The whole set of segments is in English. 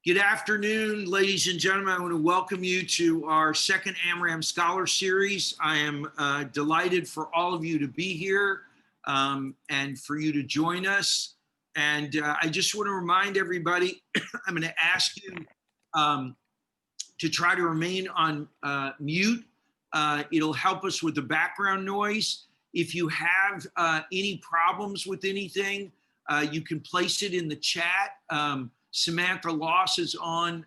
Good afternoon, ladies and gentlemen. I want to welcome you to our second Amram Scholar Series. I am delighted for all of you to be here and for you to join us. And I just want to remind everybody, I'm going to ask you to try to remain on mute. It'll help us with the background noise. If you have any problems with anything, you can place it in the chat. Samantha Loss is on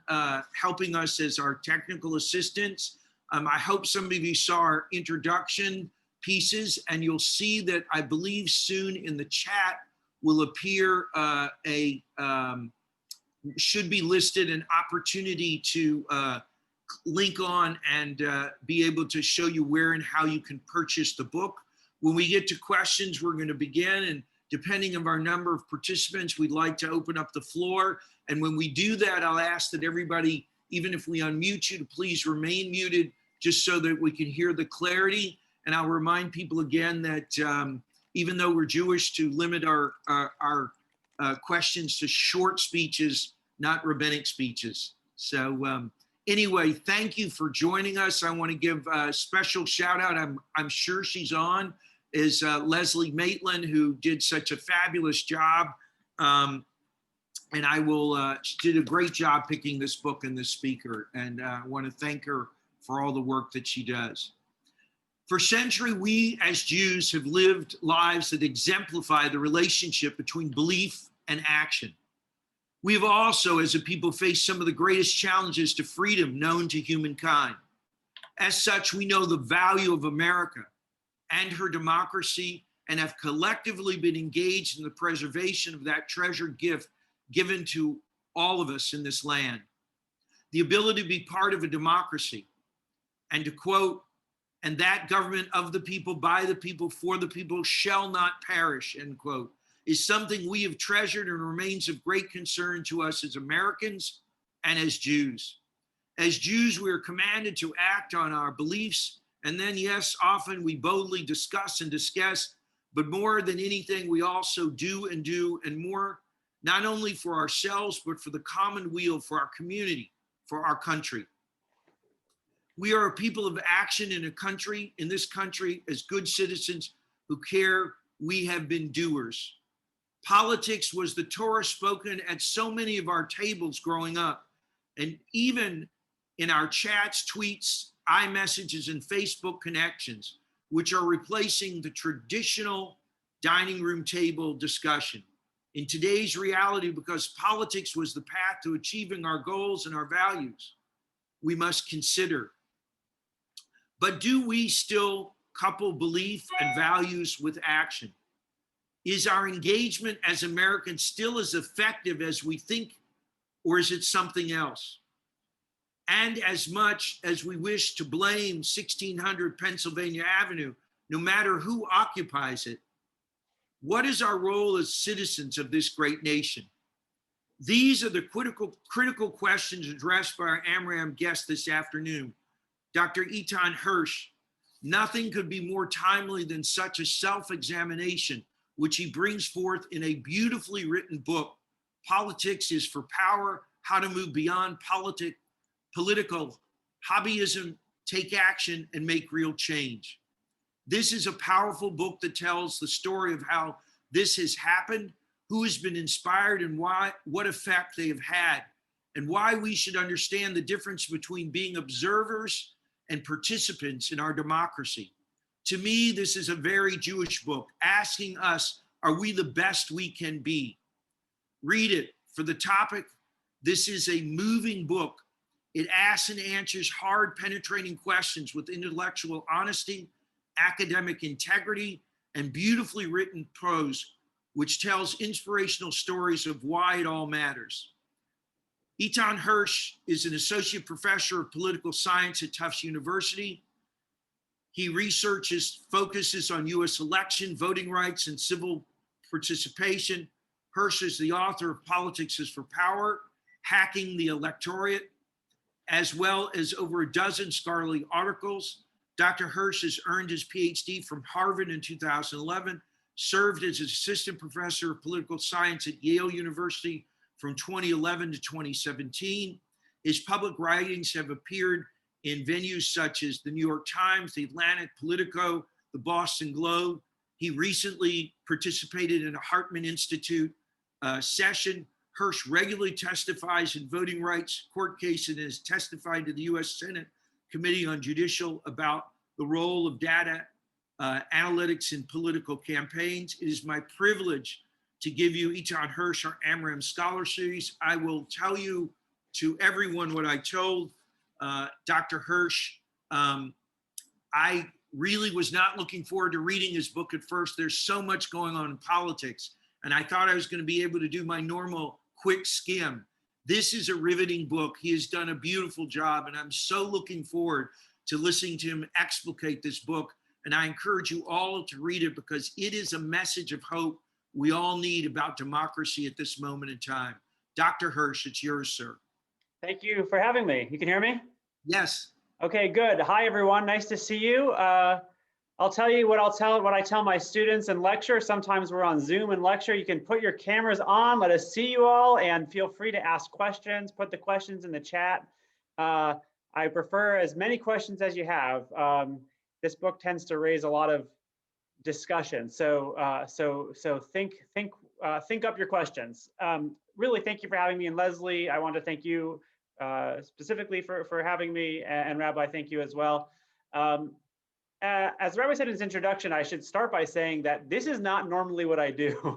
helping us as our technical assistants. I hope some of you saw our introduction pieces, and you'll see that I believe soon in the chat will appear should be listed an opportunity to link on and be able to show you where and how you can purchase the book. When we get to questions, we're going to begin, and depending on our number of participants, we'd like to open up the floor. And when we do that, I'll ask that everybody, even if we unmute you, to please remain muted just so that we can hear the clarity. And I'll remind people again that even though we're Jewish, to limit our questions to short speeches, not rabbinic speeches. So anyway, thank you for joining us. I want to give a special shout out. I'm sure she's on, is Leslie Maitland, who did such a fabulous job. And she did a great job picking this book and this speaker. And I want to thank her for all the work that she does. For centuries, we as Jews have lived lives that exemplify the relationship between belief and action. We have also, as a people, faced some of the greatest challenges to freedom known to humankind. As such, we know the value of America and her democracy, and have collectively been engaged in the preservation of that treasured gift given to all of us in this land. The ability to be part of a democracy, and to quote, "And that government of the people, by the people, for the people shall not perish," end quote, is something we have treasured and remains of great concern to us as Americans and as Jews. As Jews, we are commanded to act on our beliefs, and then, yes, often we boldly discuss, but more than anything, we also do and more, not only for ourselves, but for the common weal, for our community, for our country. We are a people of action in this country, as good citizens who care. We have been doers. Politics was the Torah spoken at so many of our tables growing up, and even in our chats, tweets, iMessages, and Facebook connections, which are replacing the traditional dining room table discussion. In today's reality, because politics was the path to achieving our goals and our values, we must consider. But do we still couple belief and values with action? Is our engagement as Americans still as effective as we think, or is it something else? And as much as we wish to blame 1600 Pennsylvania Avenue, no matter who occupies it, what is our role as citizens of this great nation? These are the critical questions addressed by our Amram guest this afternoon, Dr. Eitan Hersh. Nothing could be more timely than such a self-examination, which he brings forth in a beautifully written book, Politics is for Power: How to Move Beyond Political Hobbyism, Take Action, and Make Real Change. This is a powerful book that tells the story of how this has happened, who has been inspired, and what effect they have had, and why we should understand the difference between being observers and participants in our democracy. To me, this is a very Jewish book, asking us, are we the best we can be? Read it. For the topic, this is a moving book. It asks and answers hard, penetrating questions with intellectual honesty, academic integrity, and beautifully written prose, which tells inspirational stories of why it all matters. Eitan Hersh is an associate professor of political science at Tufts University. He focuses on US election, voting rights, and civil participation. Hersh is the author of Politics is for Power, Hacking the Electorate, as well as over a dozen scholarly articles. Dr. Hersh has earned his PhD from Harvard in 2011, served as an assistant professor of political science at Yale University from 2011 to 2017. His public writings have appeared in venues such as the New York Times, the Atlantic, Politico, the Boston Globe. He recently participated in a Hartman Institute session. Hersh regularly testifies in voting rights court cases and has testified to the US Senate Committee on Judicial about the role of data analytics in political campaigns. It is my privilege to give you Eitan Hersh, our Amram Scholar Series. I will tell you to everyone what I told Dr. Hersh. I really was not looking forward to reading his book at first. There's so much going on in politics, and I thought I was going to be able to do my normal quick skim. This is a riveting book. He has done a beautiful job, and I'm so looking forward to listening to him explicate this book. And I encourage you all to read it because it is a message of hope we all need about democracy at this moment in time. Dr. Hersh, it's yours, sir. Thank you for having me. You can hear me? Yes. Okay, good. Hi, everyone. Nice to see you. I'll tell you what I tell my students in lecture. Sometimes we're on Zoom and lecture. You can put your cameras on, let us see you all, and feel free to ask questions. Put the questions in the chat. I prefer as many questions as you have. This book tends to raise a lot of discussion, so think up your questions. Really, thank you for having me, and Leslie, I want to thank you specifically for having me, and Rabbi, thank you as well. As Rabbi said in his introduction, I should start by saying that this is not normally what I do.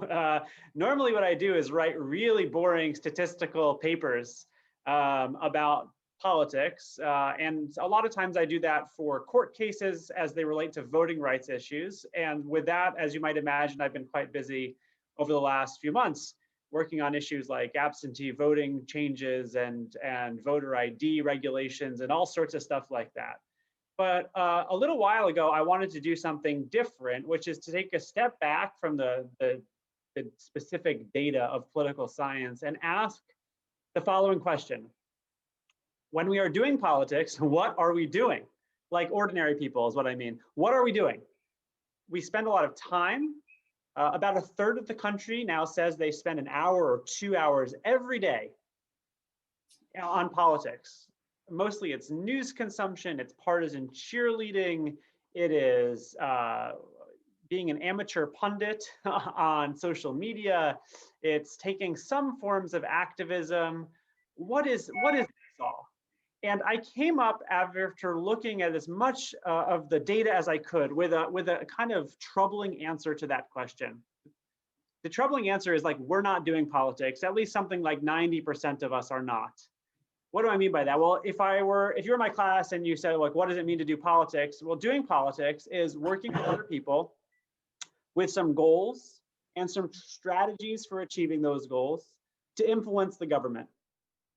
Normally what I do is write really boring statistical papers about politics. And a lot of times I do that for court cases as they relate to voting rights issues. And with that, as you might imagine, I've been quite busy over the last few months working on issues like absentee voting changes and voter ID regulations and all sorts of stuff like that. But a little while ago, I wanted to do something different, which is to take a step back from the specific data of political science and ask the following question. When we are doing politics, what are we doing? Like ordinary people is what I mean. What are we doing? We spend a lot of time. About a third of the country now says they spend an hour or 2 hours every day on politics. Mostly it's news consumption, it's partisan cheerleading, it is being an amateur pundit on social media, it's taking some forms of activism. What is this all? And I came up after looking at as much of the data as I could with a kind of troubling answer to that question. The troubling answer is like, we're not doing politics, at least something like 90% of us are not. What do I mean by that? Well, if you were in my class and you said, like, what does it mean to do politics? Well, doing politics is working with other people with some goals and some strategies for achieving those goals to influence the government,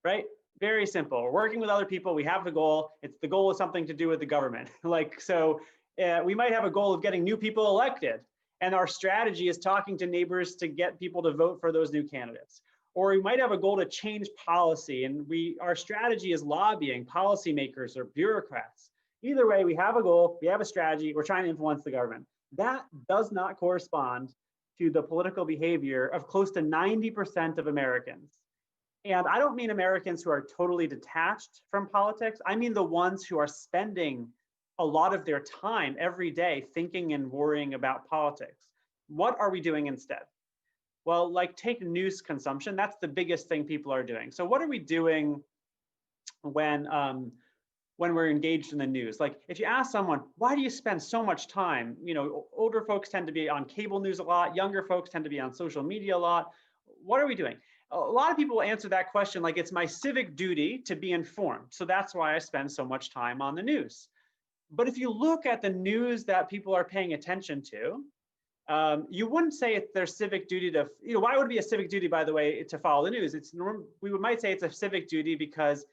right? Very simple. We're working with other people. We have the goal. The goal is something to do with the government. We might have a goal of getting new people elected, and our strategy is talking to neighbors to get people to vote for those new candidates. Or we might have a goal to change policy, and our strategy is lobbying policymakers or bureaucrats. Either way, we have a goal, we have a strategy, we're trying to influence the government. That does not correspond to the political behavior of close to 90% of Americans. And I don't mean Americans who are totally detached from politics. I mean the ones who are spending a lot of their time every day thinking and worrying about politics. What are we doing instead? Well, like take news consumption, that's the biggest thing people are doing. So what are we doing when we're engaged in the news? Like if you ask someone, why do you spend so much time? You know, older folks tend to be on cable news a lot, younger folks tend to be on social media a lot. What are we doing? A lot of people will answer that question like it's my civic duty to be informed. So that's why I spend so much time on the news. But if you look at the news that people are paying attention to, you wouldn't say it's their civic duty to, why would it be a civic duty, by the way, to follow the news? We might say it's a civic duty because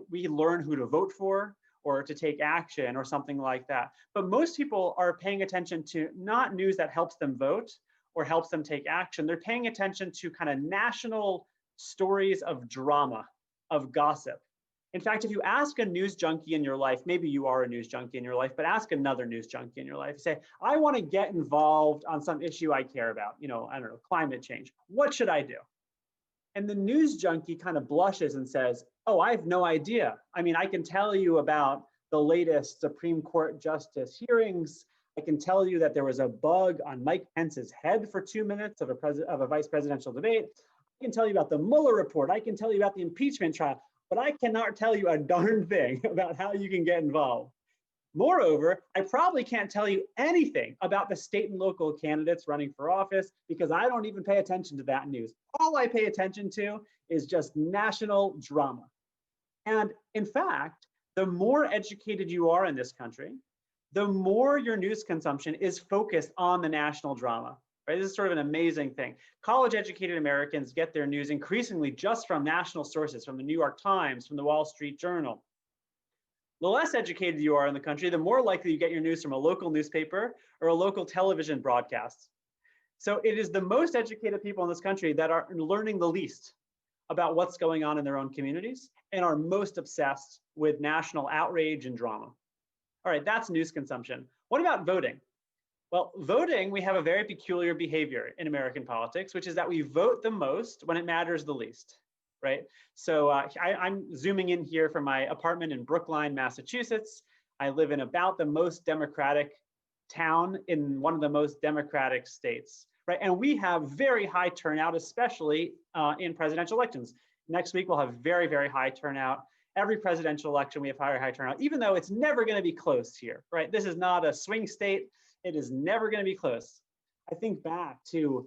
we learn who to vote for or to take action or something like that. But most people are paying attention to not news that helps them vote or helps them take action. They're paying attention to kind of national stories of drama, of gossip. In fact, if you ask a news junkie in your life, maybe you are a news junkie in your life, but ask another news junkie in your life, say, I want to get involved on some issue I care about, I don't know, climate change. What should I do? And the news junkie kind of blushes and says, oh, I have no idea. I mean, I can tell you about the latest Supreme Court justice hearings. I can tell you that there was a bug on Mike Pence's head for 2 minutes of a vice presidential debate. I can tell you about the Mueller report. I can tell you about the impeachment trial, but I cannot tell you a darn thing about how you can get involved. Moreover, I probably can't tell you anything about the state and local candidates running for office because I don't even pay attention to that news. All I pay attention to is just national drama. And in fact, the more educated you are in this country, the more your news consumption is focused on the national drama. Right? This is sort of an amazing thing. College-educated Americans get their news increasingly just from national sources, from the New York Times, from the Wall Street Journal. The less educated you are in the country, the more likely you get your news from a local newspaper or a local television broadcast. So it is the most educated people in this country that are learning the least about what's going on in their own communities and are most obsessed with national outrage and drama. All right, that's news consumption. What about voting? Well, voting, we have a very peculiar behavior in American politics, which is that we vote the most when it matters the least. Right? So I'm zooming in here from my apartment in Brookline, Massachusetts. I live in about the most democratic town in one of the most democratic states, right? And we have very high turnout, especially in presidential elections. Next week, we'll have very, very high turnout. Every presidential election, we have high turnout, even though it's never going to be close here, right? This is not a swing state. It is never going to be close. I think back to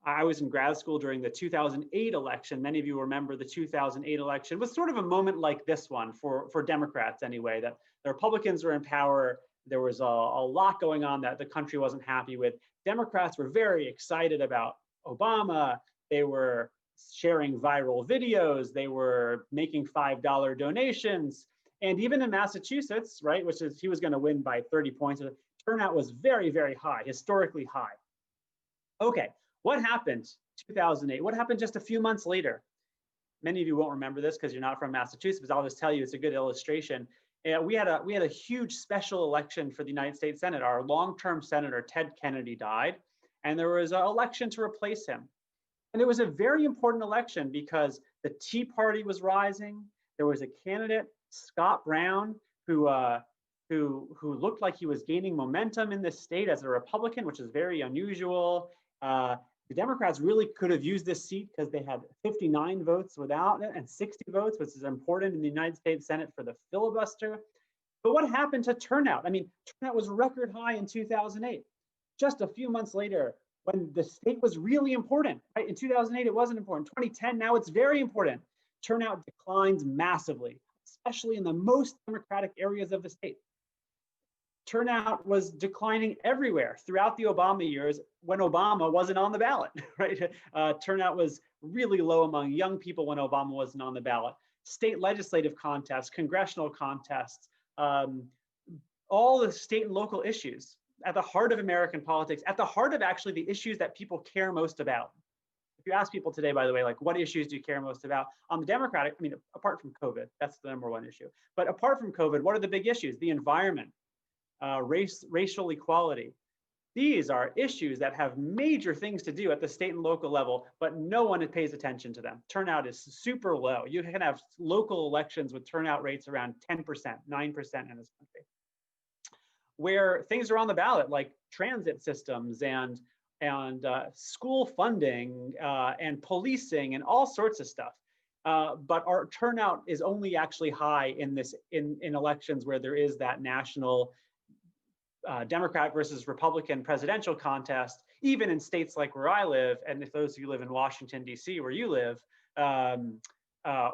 I was in grad school during the 2008 election. Many of you remember the 2008 election. It was sort of a moment like this one for Democrats anyway, that the Republicans were in power. There was a lot going on that the country wasn't happy with. Democrats were very excited about Obama. They were sharing viral videos. They were making $5 donations. And even in Massachusetts, right, which is he was going to win by 30 points, the turnout was very, very high, historically high. Okay. What happened 2008? What happened just a few months later? Many of you won't remember this because you're not from Massachusetts, but I'll just tell you it's a good illustration. We had a huge special election for the United States Senate. Our long-term senator, Ted Kennedy, died, and there was an election to replace him. And it was a very important election because the Tea Party was rising. There was a candidate, Scott Brown, who looked like he was gaining momentum in this state as a Republican, which is very unusual. The Democrats really could have used this seat because they had 59 votes without it and 60 votes, which is important in the United States Senate for the filibuster. But what happened to turnout? I mean, turnout was record high in 2008. Just a few months later, when the state was really important, right? In 2008, it wasn't important. 2010, now it's very important. Turnout declines massively, especially in the most democratic areas of the state. Turnout was declining everywhere throughout the Obama years when Obama wasn't on the ballot, right? Turnout was really low among young people when Obama wasn't on the ballot. State legislative contests, congressional contests, all the state and local issues at the heart of American politics, at the heart of actually the issues that people care most about. If you ask people today, by the way, like what issues do you care most about? On the Democratic, I mean, apart from COVID, that's the #1 issue. But apart from COVID, what are the big issues? The environment, racial equality. These are issues that have major things to do at the state and local level, but no one pays attention to them. Turnout is super low. You can have local elections with turnout rates around 10%, 9% in this country. Where things are on the ballot, like transit systems and school funding and policing and all sorts of stuff. But our turnout is only actually high in elections where there is that national Democrat versus Republican presidential contest, even in states like where I live, and if those of you live in Washington, D.C., where you live,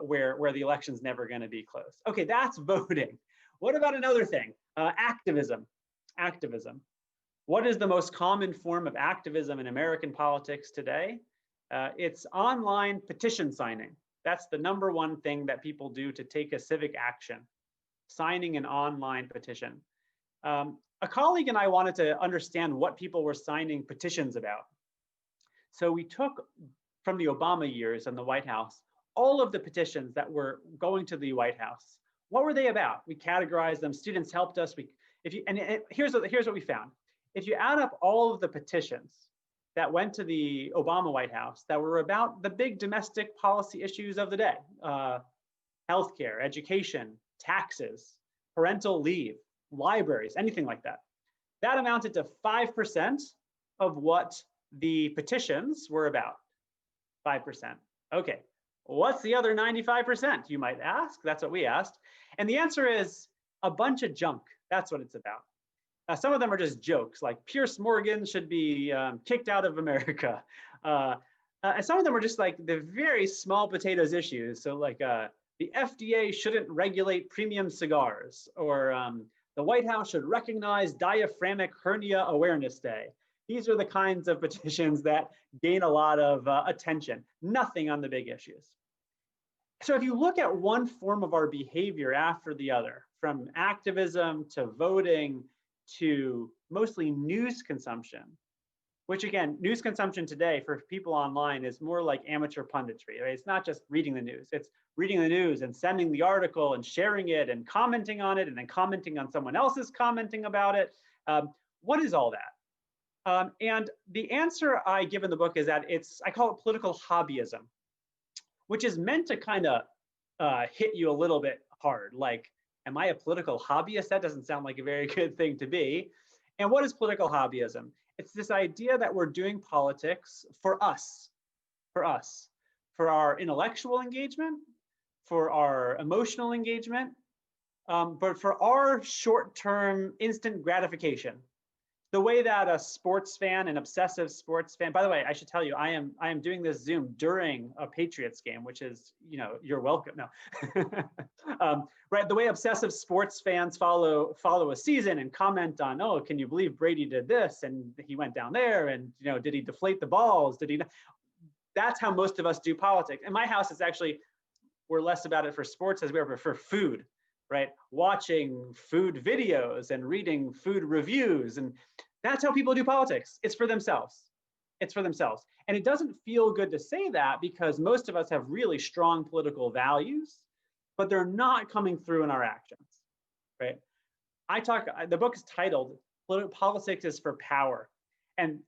where the election's never going to be close. Okay, that's voting. What about another thing? Activism. Activism. What is the most common form of activism in American politics today? It's online petition signing. That's the #1 thing that people do to take a civic action, signing an online petition. A colleague and I wanted to understand what people were signing petitions about. So we took from the Obama years in the White House, all of the petitions that were going to the White House. What were they about? We categorized them. Students helped us. Here's what we found. If you add up all of the petitions that went to the Obama White House that were about the big domestic policy issues of the day: healthcare, education, taxes, parental leave, libraries, anything like that. That amounted to 5% of what the petitions were about. 5%. Okay, what's the other 95%? You might ask. That's what we asked. And the answer is a bunch of junk. That's what it's about. Some of them are just jokes, like Pierce Morgan should be kicked out of America. And some of them are just like the very small potatoes issues. So like the FDA shouldn't regulate premium cigars, or the White House should recognize Diaphragmatic Hernia Awareness Day. These are the kinds of petitions that gain a lot of attention, nothing on the big issues. So if you look at one form of our behavior after the other, from activism to voting to mostly news consumption, which again, news consumption today for people online is more like amateur punditry, right? It's not just reading the news, it's reading the news and sending the article and sharing it and commenting on it and then commenting on someone else's commenting about it. What is all that? And the answer I give in the book is that I call it political hobbyism, which is meant to kind of hit you a little bit hard. Like, am I a political hobbyist? That doesn't sound like a very good thing to be. And what is political hobbyism? It's this idea that we're doing politics for us, for our intellectual engagement, for our emotional engagement, but for our short-term instant gratification. The way that a sports fan, an obsessive sports fan, by the way, I should tell you, I am doing this Zoom during a Patriots game, which is, you're welcome. No, right. The way obsessive sports fans follow a season and comment on, oh, can you believe Brady did this and he went down there, and did he deflate the balls? Did he? That's how most of us do politics. In my house, it's actually, we're less about it for sports as we are for food. Right? Watching food videos and reading food reviews. And that's how people do politics. It's for themselves. It's for themselves. And it doesn't feel good to say that because most of us have really strong political values, but they're not coming through in our actions, right? The book is titled Politics is for Power. And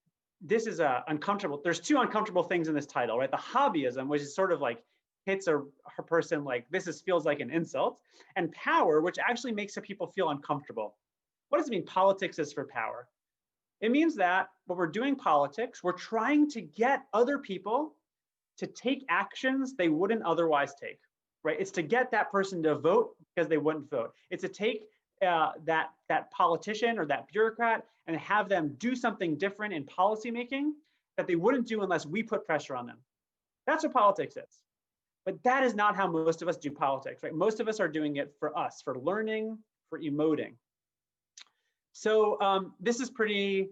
this is uncomfortable. There's two uncomfortable things in this title, right? The hobbyism, which is sort of like hits a person like feels like an insult, and power, which actually makes people feel uncomfortable. What does it mean, politics is for power? It means that when we're doing politics, we're trying to get other people to take actions they wouldn't otherwise take, right? It's to get that person to vote because they wouldn't vote. It's to take that politician or that bureaucrat and have them do something different in policymaking that they wouldn't do unless we put pressure on them. That's what politics is. But that is not how most of us do politics, right? Most of us are doing it for us, for learning, for emoting. So this is pretty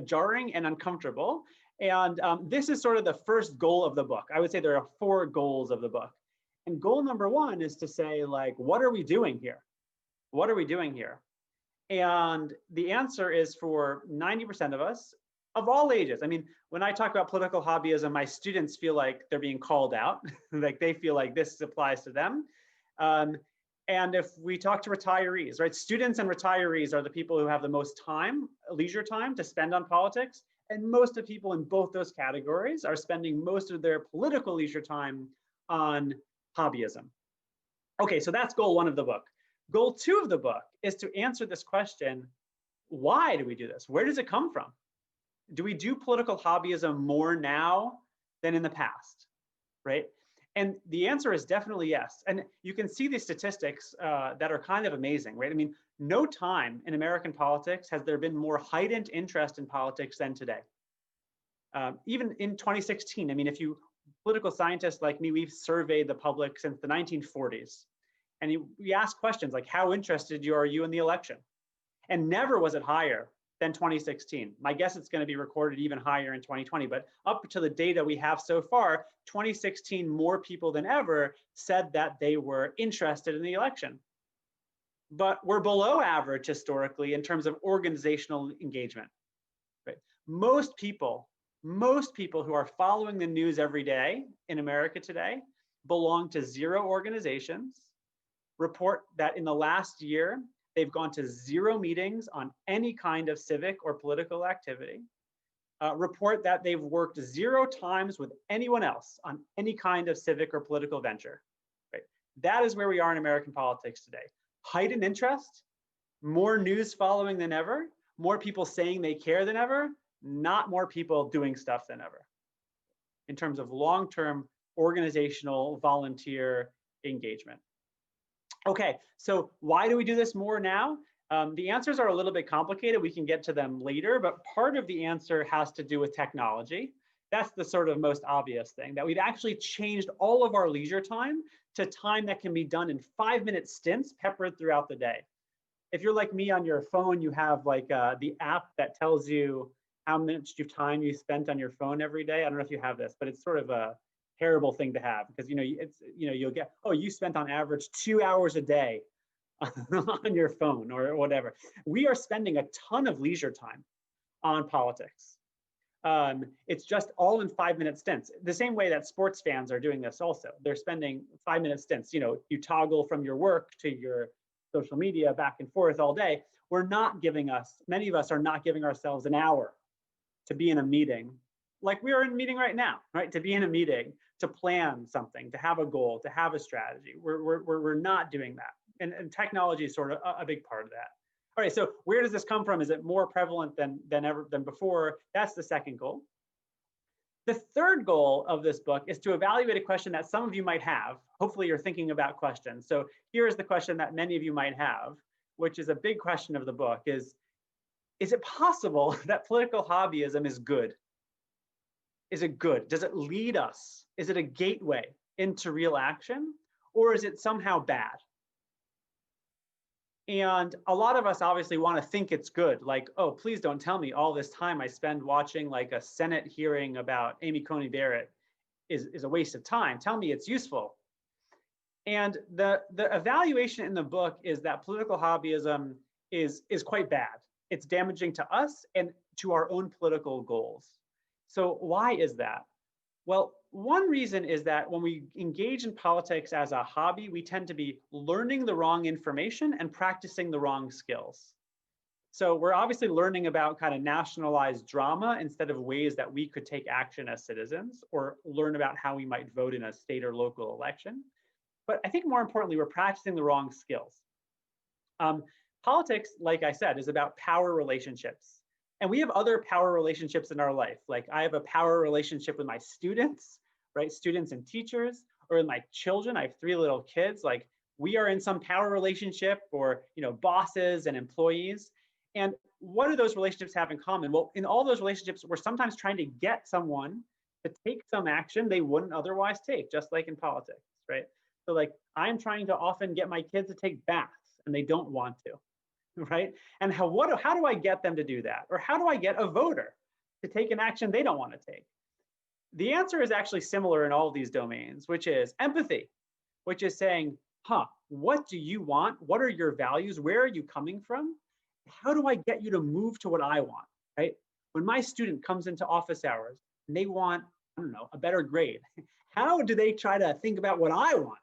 jarring and uncomfortable. And this is sort of the first goal of the book. I would say there are 4 goals of the book. And goal number 1 is to say, like, what are we doing here? What are we doing here? And the answer is for 90% of us, of all ages. I mean, when I talk about political hobbyism, my students feel like they're being called out, like they feel like this applies to them. And if we talk to retirees, right? Students and retirees are the people who have the most time, leisure time to spend on politics. And most of people in both those categories are spending most of their political leisure time on hobbyism. Okay, so that's goal 1 of the book. Goal 2 of the book is to answer this question: why do we do this? Where does it come from? Do we do political hobbyism more now than in the past, right? And the answer is definitely yes. And you can see these statistics that are kind of amazing, right? I mean, no time in American politics has there been more heightened interest in politics than today. Even in 2016, I mean, if you, political scientists like me, we've surveyed the public since the 1940s. And we ask questions like, how interested are you in the election? And never was it higher than 2016. My guess it's going to be recorded even higher in 2020, but up to the data we have so far, 2016, more people than ever said that they were interested in the election. But we're below average historically in terms of organizational engagement. Right? Most people who are following the news every day in America today belong to 0 organizations, report that in the last year, they've gone to 0 meetings on any kind of civic or political activity. report that they've worked 0 times with anyone else on any kind of civic or political venture. Right? That is where we are in American politics today. Heightened interest, more news following than ever, more people saying they care than ever, not more people doing stuff than ever in terms of long-term organizational volunteer engagement. Okay, so why do we do this more now? The answers are a little bit complicated. We can get to them later, but part of the answer has to do with technology. That's the sort of most obvious thing, that we've actually changed all of our leisure time to time that can be done in 5-minute stints peppered throughout the day. If you're like me on your phone, you have like the app that tells you how much time you spent on your phone every day. I don't know if you have this, but it's sort of a terrible thing to have because you'll get, oh, you spent on average 2 hours a day on your phone or whatever. We are spending a ton of leisure time on politics. It's just all in 5-minute stints. The same way that sports fans are doing this also. They're spending 5-minute stints. You toggle from your work to your social media back and forth all day. Many of us are not giving ourselves an hour to be in a meeting like we are in a meeting right now, right? To be in a meeting, to plan something, to have a goal, to have a strategy. We're not doing that. And technology is sort of a big part of that. All right, so where does this come from? Is it more prevalent than before? That's the second goal. The third goal of this book is to evaluate a question that some of you might have. Hopefully you're thinking about questions. So here is the question that many of you might have, which is a big question of the book, is it possible that political hobbyism is good? Is it good? Does it lead us? Is it a gateway into real action? Or is it somehow bad? And a lot of us obviously want to think it's good. Like, oh, please don't tell me all this time I spend watching like a Senate hearing about Amy Coney Barrett is a waste of time. Tell me it's useful. And the evaluation in the book is that political hobbyism is quite bad. It's damaging to us and to our own political goals. So why is that? Well, one reason is that when we engage in politics as a hobby, we tend to be learning the wrong information and practicing the wrong skills. So we're obviously learning about kind of nationalized drama instead of ways that we could take action as citizens or learn about how we might vote in a state or local election. But I think more importantly, we're practicing the wrong skills. Politics, like I said, is about power relationships. And we have other power relationships in our life. Like I have a power relationship with my students, right? Students and teachers, or with my children. I have 3 little kids. Like we are in some power relationship, or bosses and employees. And what do those relationships have in common? Well, in all those relationships, we're sometimes trying to get someone to take some action they wouldn't otherwise take, just like in politics, right? So like I'm trying to often get my kids to take baths and they don't want to. Right? And how do I get them to do that? Or how do I get a voter to take an action they don't want to take? The answer is actually similar in all of these domains, which is empathy, which is saying, what do you want? What are your values? Where are you coming from? How do I get you to move to what I want, right? When my student comes into office hours and they want, I don't know, a better grade, how do they try to think about what I want?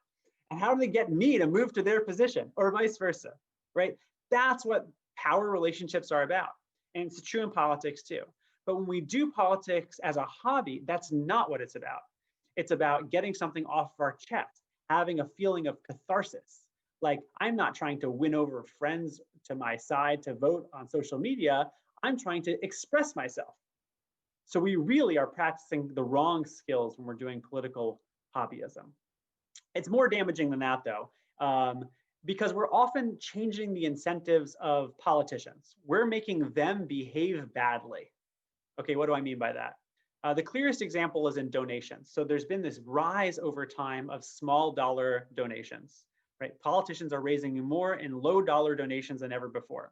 And how do they get me to move to their position, or vice versa, right? That's what power relationships are about. And it's true in politics too. But when we do politics as a hobby, that's not what it's about. It's about getting something off our chest, having a feeling of catharsis. Like I'm not trying to win over friends to my side to vote on social media. I'm trying to express myself. So we really are practicing the wrong skills when we're doing political hobbyism. It's more damaging than that though. Because we're often changing the incentives of politicians. We're making them behave badly. Okay, what do I mean by that? The clearest example is in donations. So there's been this rise over time of small dollar donations, right? Politicians are raising more in low dollar donations than ever before.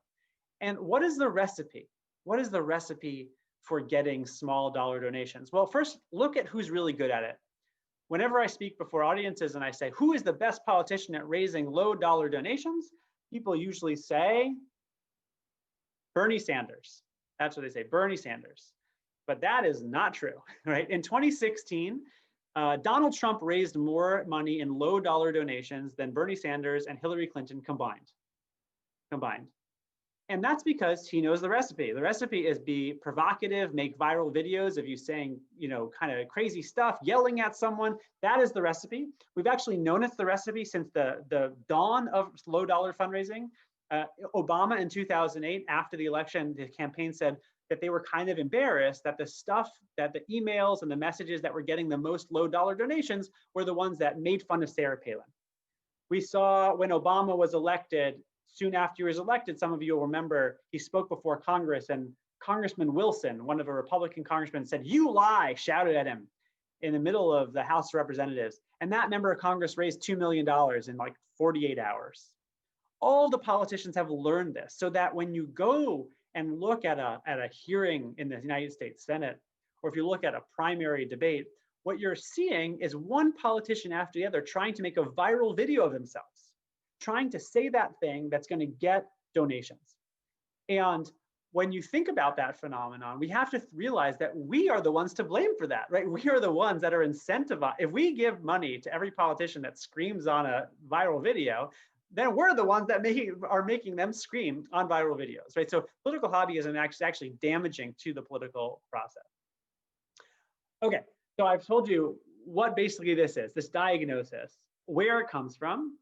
And what is the recipe? What is the recipe for getting small dollar donations? Well, first, look at who's really good at it. Whenever I speak before audiences and I say, who is the best politician at raising low dollar donations? People usually say, Bernie Sanders. That's what they say, Bernie Sanders. But that is not true, right? In 2016, Donald Trump raised more money in low dollar donations than Bernie Sanders and Hillary Clinton combined. And that's because he knows the recipe. The recipe is be provocative, make viral videos of you saying, kind of crazy stuff, yelling at someone. That is the recipe. We've actually known it's the recipe since the dawn of low dollar fundraising. Obama in 2008, after the election, the campaign said that they were kind of embarrassed that the stuff, that the emails and the messages that were getting the most low dollar donations were the ones that made fun of Sarah Palin. We saw when Obama was elected, soon after he was elected, some of you will remember, he spoke before Congress, and Congressman Wilson, one of the Republican congressmen, said, "You lie," shouted at him in the middle of the House of Representatives. And that member of Congress raised $2 million in like 48 hours. All the politicians have learned this, so that when you go and look at a hearing in the United States Senate, or if you look at a primary debate, what you're seeing is one politician after the other trying to make a viral video of themselves, trying to say that thing that's going to get donations. And when you think about that phenomenon, we have to realize that we are the ones to blame for that, right? We are the ones that are incentivized. If we give money to every politician that screams on a viral video, then we're the ones that are making them scream on viral videos, right? So political hobbyism is actually damaging to the political process. Okay, so I've told you what basically this is, this diagnosis, where it comes from,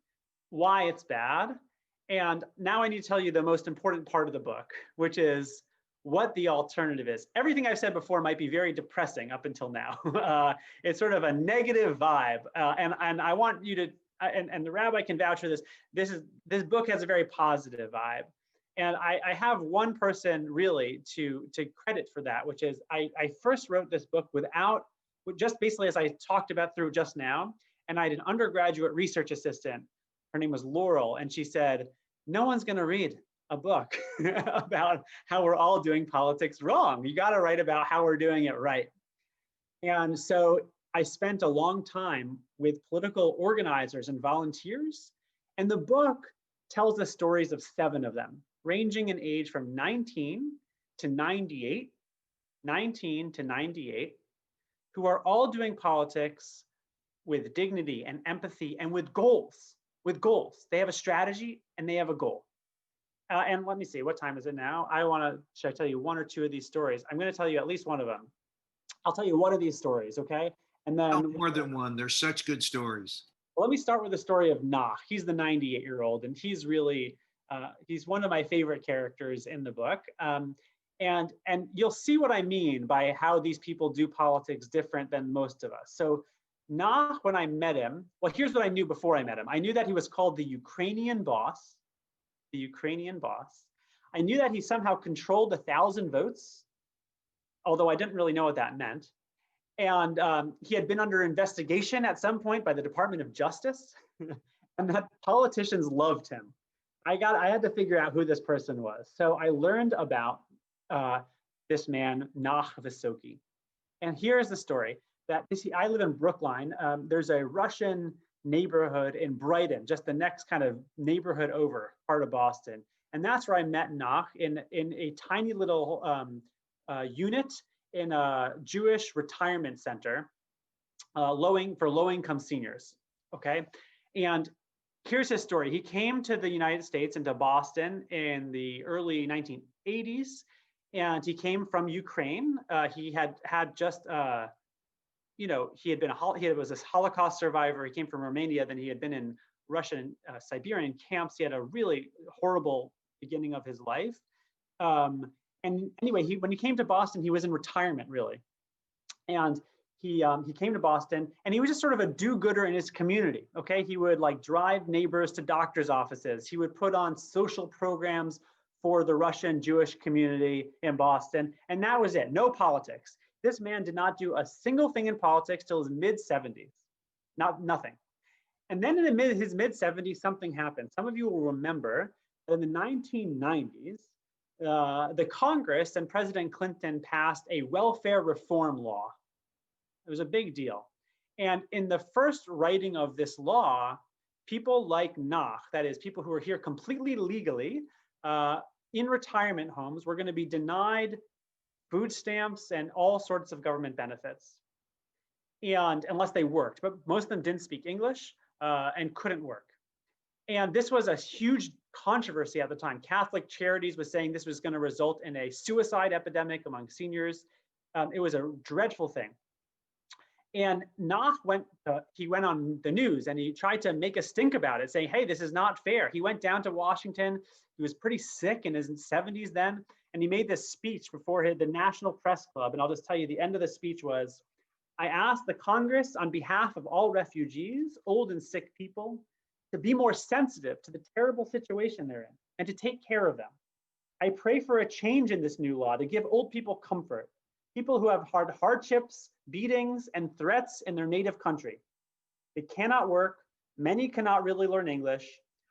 why it's bad. And now I need to tell you the most important part of the book, which is what the alternative is. Everything I've said before might be very depressing up until now. It's sort of a negative vibe. And I want you to, and the rabbi can vouch for this, this book has a very positive vibe. And I have one person really to credit for that, which is I first wrote this book just basically as I talked about through just now. And I had an undergraduate research assistant. Her name was Laurel, and she said, "No one's going to read a book about how we're all doing politics wrong. You got to write about how we're doing it right." And so I spent a long time with political organizers and volunteers, and the book tells the stories of 7 of them, ranging in age from 19 to 98, who are all doing politics with dignity and empathy and with goals. They have a strategy and they have a goal. And let me see, what time is it now? Should I tell you 1 or 2 of these stories? I'm going to tell you at least one of them. I'll tell you one of these stories, okay? And then more than one. They're such good stories. Let me start with the story of Nach. He's the 98-year-old, and he's really, he's one of my favorite characters in the book. And you'll see what I mean by how these people do politics different than most of us. So Nach, when I met him, well, here's what I knew before I met him. I knew that he was called the Ukrainian boss, I knew that he somehow controlled 1,000 votes, although I didn't really know what that meant. And he had been under investigation at some point by the Department of Justice, and that politicians loved him. I had to figure out who this person was. So I learned about this man, Nach Vysoky. And here's the story. I live in Brookline. There's a Russian neighborhood in Brighton, just the next kind of neighborhood over, part of Boston. And that's where I met Nach in a tiny little unit in a Jewish retirement center for low-income seniors, okay? And here's his story. He came to the United States and to Boston in the early 1980s, and he came from Ukraine. He was this Holocaust survivor. He came from Romania, then he had been in Russian Siberian camps. He had a really horrible beginning of his life. And anyway, when he came to Boston, he was in retirement, really. And he came to Boston, and he was just sort of a do-gooder in his community, okay? He would like drive neighbors to doctor's offices. He would put on social programs for the Russian Jewish community in Boston, and that was it, no politics. This man did not do a single thing in politics till his mid-70s, nothing. And then in his mid-70s, something happened. Some of you will remember that in the 1990s, the Congress and President Clinton passed a welfare reform law. It was a big deal. And in the first writing of this law, people like Nach, that is, people who are here completely legally in retirement homes, were going to be denied food stamps and all sorts of government benefits, and unless they worked. But most of them didn't speak English and couldn't work. And this was a huge controversy at the time. Catholic Charities was saying this was going to result in a suicide epidemic among seniors. It was a dreadful thing. And Nach went on the news and he tried to make a stink about it, saying, hey, this is not fair. He went down to Washington. He was pretty sick in his 70s then. And he made this speech before the National Press Club. And I'll just tell you, the end of the speech was, I ask the Congress on behalf of all refugees, old and sick people, to be more sensitive to the terrible situation they're in and to take care of them. I pray for a change in this new law to give old people comfort, people who have hard hardships, beatings, and threats in their native country. They cannot work. Many cannot really learn English.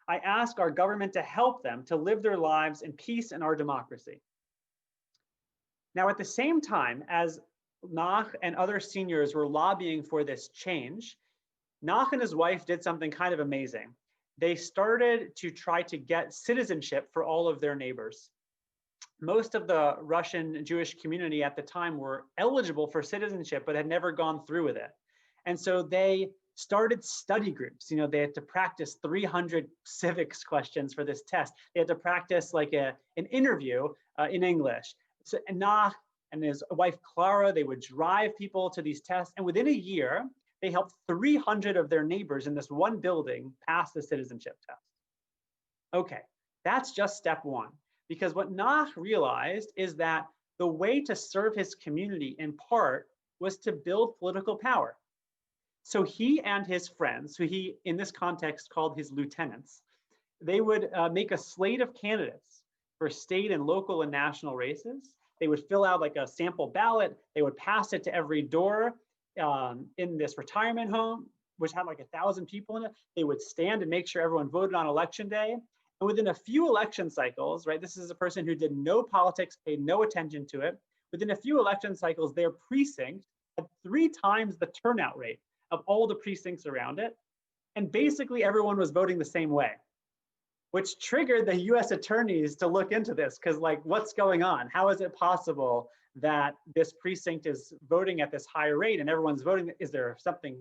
I ask our government to help them to live their lives in peace in our democracy. Now, at the same time as Nach and other seniors were lobbying for this change, Nach and his wife did something kind of amazing. They started to try to get citizenship for all of their neighbors. Most of the Russian Jewish community at the time were eligible for citizenship, but had never gone through with it. And so they started study groups. You know, they had to practice 300 civics questions for this test. They had to practice like an interview in English. So Nach and his wife Clara, they would drive people to these tests. And within a year, they helped 300 of their neighbors in this one building pass the citizenship test. Okay, that's just step one. Because what Nach realized is that the way to serve his community in part was to build political power. So he and his friends, who he in this context called his lieutenants, they would make a slate of candidates for state and local and national races. They would fill out like a sample ballot. They would pass it to every door in this retirement home, which had like 1,000 people in it. They would stand and make sure everyone voted on election day. And within a few election cycles, right, this is a person who did no politics, paid no attention to it. Within a few election cycles, their precinct had 3 times the turnout rate of all the precincts around it. And basically everyone was voting the same way, which triggered the US attorneys to look into this, because like, what's going on? How is it possible that this precinct is voting at this high rate and everyone's voting? Is there something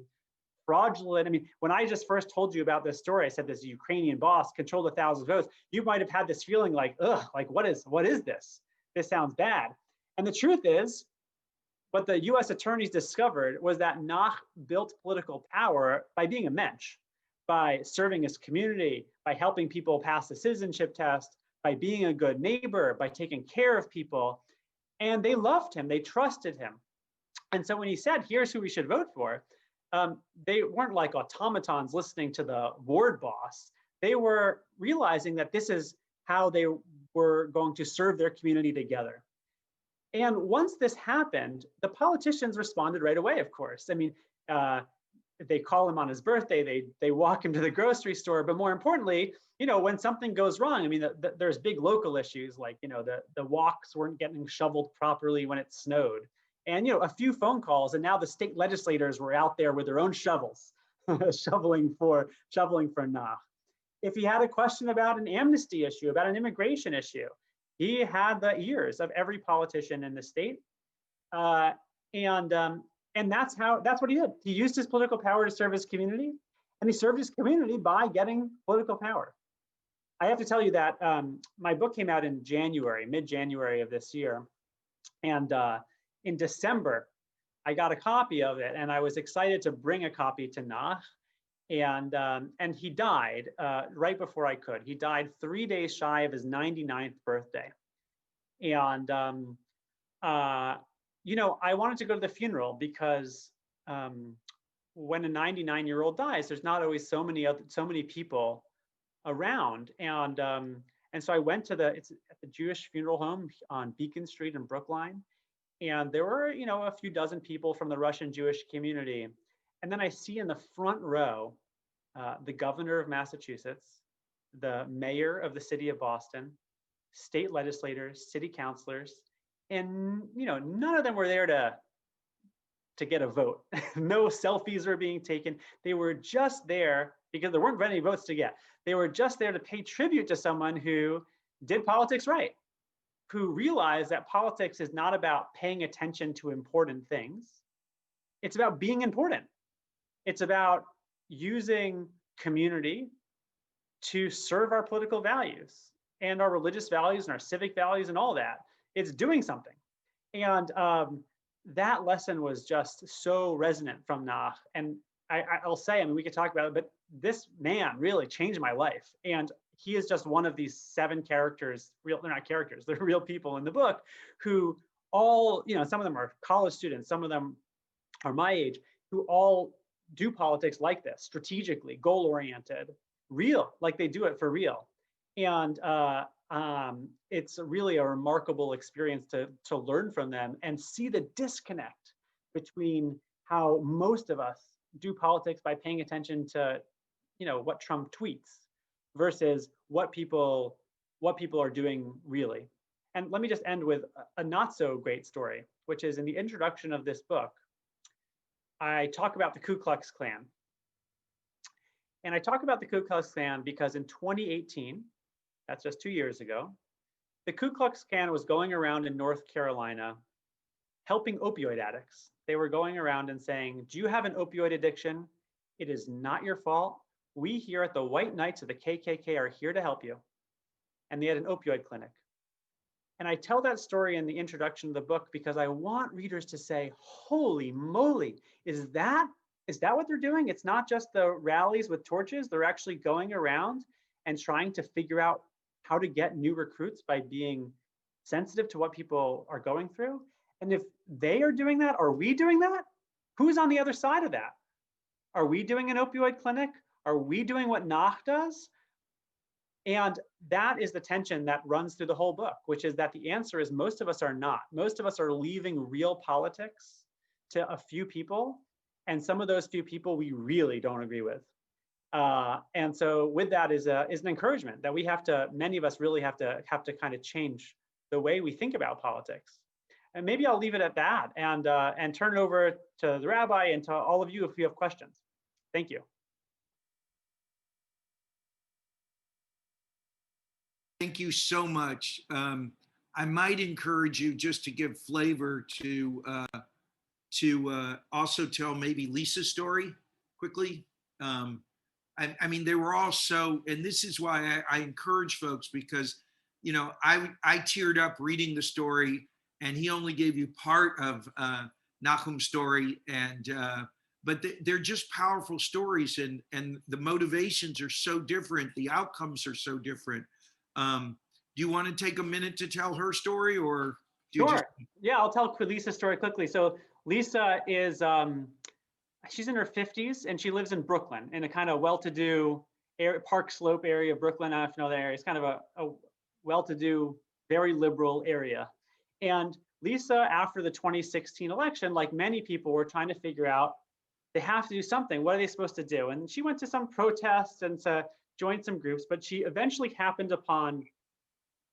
fraudulent? I mean, when I just first told you about this story, I said this Ukrainian boss controlled 1,000 votes. You might have had this feeling like, ugh, like what is this? This sounds bad. And the truth is, what the US attorneys discovered was that Nach built political power by being a mensch, by serving his community, by helping people pass the citizenship test, by being a good neighbor, by taking care of people. And they loved him, they trusted him. And so when he said, here's who we should vote for, they weren't like automatons listening to the ward boss. They were realizing that this is how they were going to serve their community together. And once this happened, the politicians responded right away, of course. I mean, they call him on his birthday, they walk him to the grocery store, but more importantly, you know, when something goes wrong, I mean, there's big local issues like, you know, the walks weren't getting shoveled properly when it snowed. And, you know, a few phone calls and now the state legislators were out there with their own shovels, shoveling for Nach. If he had a question about an amnesty issue, about an immigration issue, he had the ears of every politician in the state. And that's what he did. He used his political power to serve his community, and he served his community by getting political power. I have to tell you that my book came out in January, mid-January of this year. And in December, I got a copy of it, and I was excited to bring a copy to Nach. And he died right before I could. He died 3 days shy of his 99th birthday. And you know, I wanted to go to the funeral because when a 99-year-old dies, there's not always so many people around. And so I went to it's at the Jewish funeral home on Beacon Street in Brookline. And there were, you know, a few dozen people from the Russian Jewish community. And then I see in the front row, the governor of Massachusetts, the mayor of the city of Boston, state legislators, city councilors, and, you know, none of them were there to get a vote. No selfies were being taken. They were just there because there weren't any votes to get. They were just there to pay tribute to someone who did politics right, who realized that politics is not about paying attention to important things. It's about being important. It's about using community to serve our political values and our religious values and our civic values and all that. It's doing something. And that lesson was just so resonant from Nach. And I'll say, I mean, we could talk about it, but this man really changed my life. And he is just one of these 7 characters, they're not characters, they're real people in the book who all, you know, some of them are college students, some of them are my age, who all do politics like this, strategically, goal-oriented, real, like they do it for real. And it's really a remarkable experience to learn from them and see the disconnect between how most of us do politics by paying attention to, you know, what Trump tweets versus what people are doing really. And let me just end with a not so great story, which is in the introduction of this book, I talk about the Ku Klux Klan. And I talk about the Ku Klux Klan because in 2018, that's just 2 years ago, the Ku Klux Klan was going around in North Carolina helping opioid addicts. They were going around and saying, do you have an opioid addiction? It is not your fault. We here at the White Knights of the KKK are here to help you. And they had an opioid clinic. And I tell that story in the introduction of the book because I want readers to say, holy moly, is that what they're doing? It's not just the rallies with torches. They're actually going around and trying to figure out how to get new recruits by being sensitive to what people are going through. And if they are doing that, are we doing that? Who's on the other side of that? Are we doing an opioid clinic? Are we doing what Nach does? And that is the tension that runs through the whole book, which is that the answer is most of us are not. Most of us are leaving real politics to a few people. And some of those few people we really don't agree with. And so with that is an encouragement that we have to, many of us really have to kind of change the way we think about politics. And maybe I'll leave it at that and turn it over to the rabbi and to all of you if you have questions. Thank you. Thank you so much. I might encourage you just to give flavor to also tell maybe Lisa's story quickly. I mean, they were all so, and this is why I encourage folks because, you know, I teared up reading the story and he only gave you part of Nahum's story but they're just powerful stories and the motivations are so different. The outcomes are so different. Do you want to take a minute to tell her story or? Sure. Yeah, I'll tell Lisa's story quickly. So Lisa is, she's in her 50s and she lives in Brooklyn in a kind of well-to-do Park Slope area of Brooklyn. I don't know if you know that area. It's kind of a well-to-do, very liberal area. And Lisa, after the 2016 election, like many people, were trying to figure out they have to do something. What are they supposed to do? And she went to some protests and to join some groups, but she eventually happened upon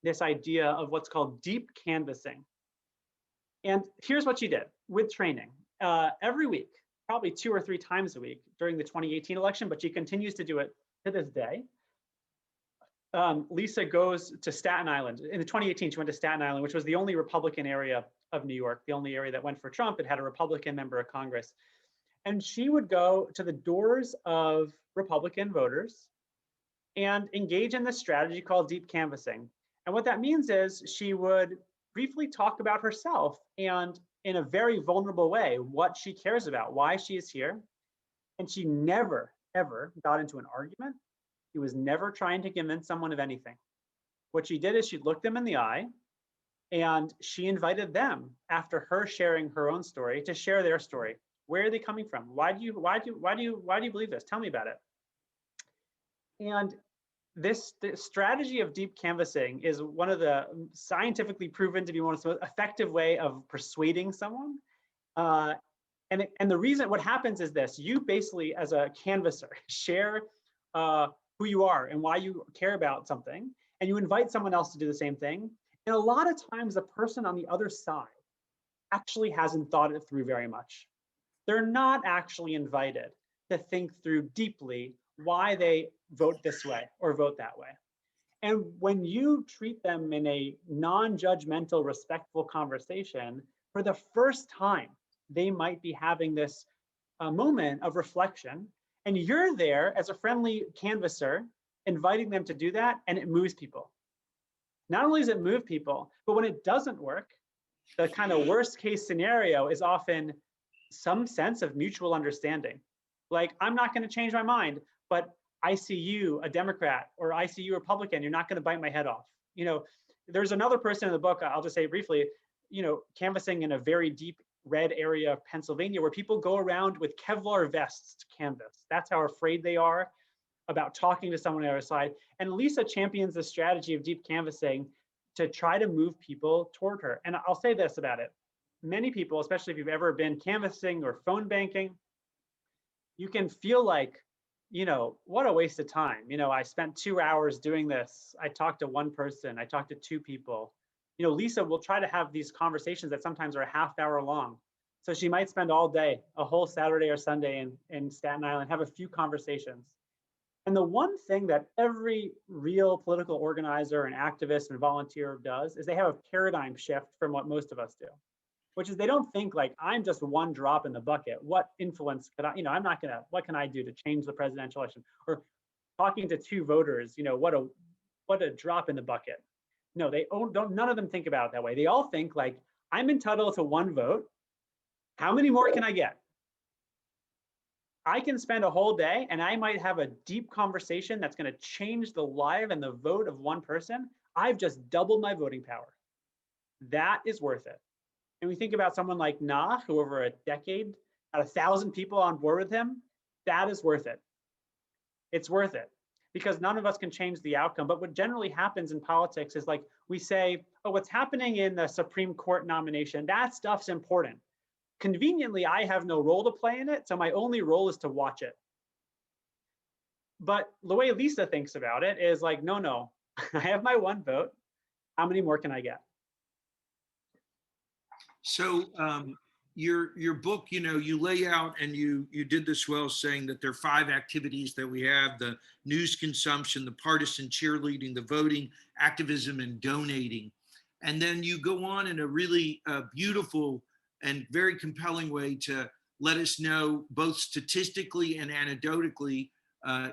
this idea of what's called deep canvassing. And here's what she did with training. Every week, probably 2 or 3 times a week during the 2018 election, but she continues to do it to this day. Lisa goes to Staten Island. In the 2018, she went to Staten Island, which was the only Republican area of New York, the only area that went for Trump. It had a Republican member of Congress. And she would go to the doors of Republican voters and engage in this strategy called deep canvassing. And what that means is she would briefly talk about herself and in a very vulnerable way, what she cares about, why she is here. And she never, ever got into an argument. She was never trying to convince someone of anything. What she did is she looked them in the eye and she invited them, after her sharing her own story, to share their story. Where are they coming from? Why do you believe this? Tell me about it. And this strategy of deep canvassing is one of the scientifically proven to be one of the most effective way of persuading someone. And the reason, what happens is this: you basically, as a canvasser, share who you are and why you care about something, and you invite someone else to do the same thing. And a lot of times, the person on the other side actually hasn't thought it through very much. They're not actually invited to think through deeply why they vote this way or vote that way. And when you treat them in a non-judgmental, respectful conversation, for the first time, they might be having this moment of reflection. And you're there as a friendly canvasser inviting them to do that, and it moves people. Not only does it move people, but when it doesn't work, the kind of worst case scenario is often some sense of mutual understanding. Like, I'm not going to change my mind, but I see you, a Democrat, or I see you, a Republican, you're not going to bite my head off. There's another person in the book, I'll just say briefly, canvassing in a very deep red area of Pennsylvania where people go around with Kevlar vests to canvass. That's how afraid they are about talking to someone on the other side. And Lisa champions the strategy of deep canvassing to try to move people toward her. And I'll say this about it. Many people, especially if you've ever been canvassing or phone banking, you can feel like, what a waste of time. I spent 2 hours doing this. I talked to one person, I talked to 2 people. Lisa will try to have these conversations that sometimes are a half hour long. So she might spend all day, a whole Saturday or Sunday in Staten Island, have a few conversations. And the one thing that every real political organizer and activist and volunteer does is they have a paradigm shift from what most of us do, which is they don't think like, I'm just one drop in the bucket. What influence could I, what can I do to change the presidential election? Or talking to 2 voters, what a drop in the bucket. No, none of them think about it that way. They all think like, I'm entitled to 1 vote. How many more can I get? I can spend a whole day and I might have a deep conversation that's going to change the life and the vote of 1 person. I've just doubled my voting power. That is worth it. And we think about someone like Nah, who over a decade had 1,000 people on board with him. That is worth it. It's worth it because none of us can change the outcome. But what generally happens in politics is like we say, oh, what's happening in the Supreme Court nomination, that stuff's important. Conveniently, I have no role to play in it, so my only role is to watch it. But the way Lisa thinks about it is like, no, I have my 1 vote. How many more can I get? So your book, you lay out, and you did this well, saying that there are 5 activities that we have: the news consumption, the partisan cheerleading, the voting, activism, and donating. And then you go on in a really beautiful and very compelling way to let us know, both statistically and anecdotally,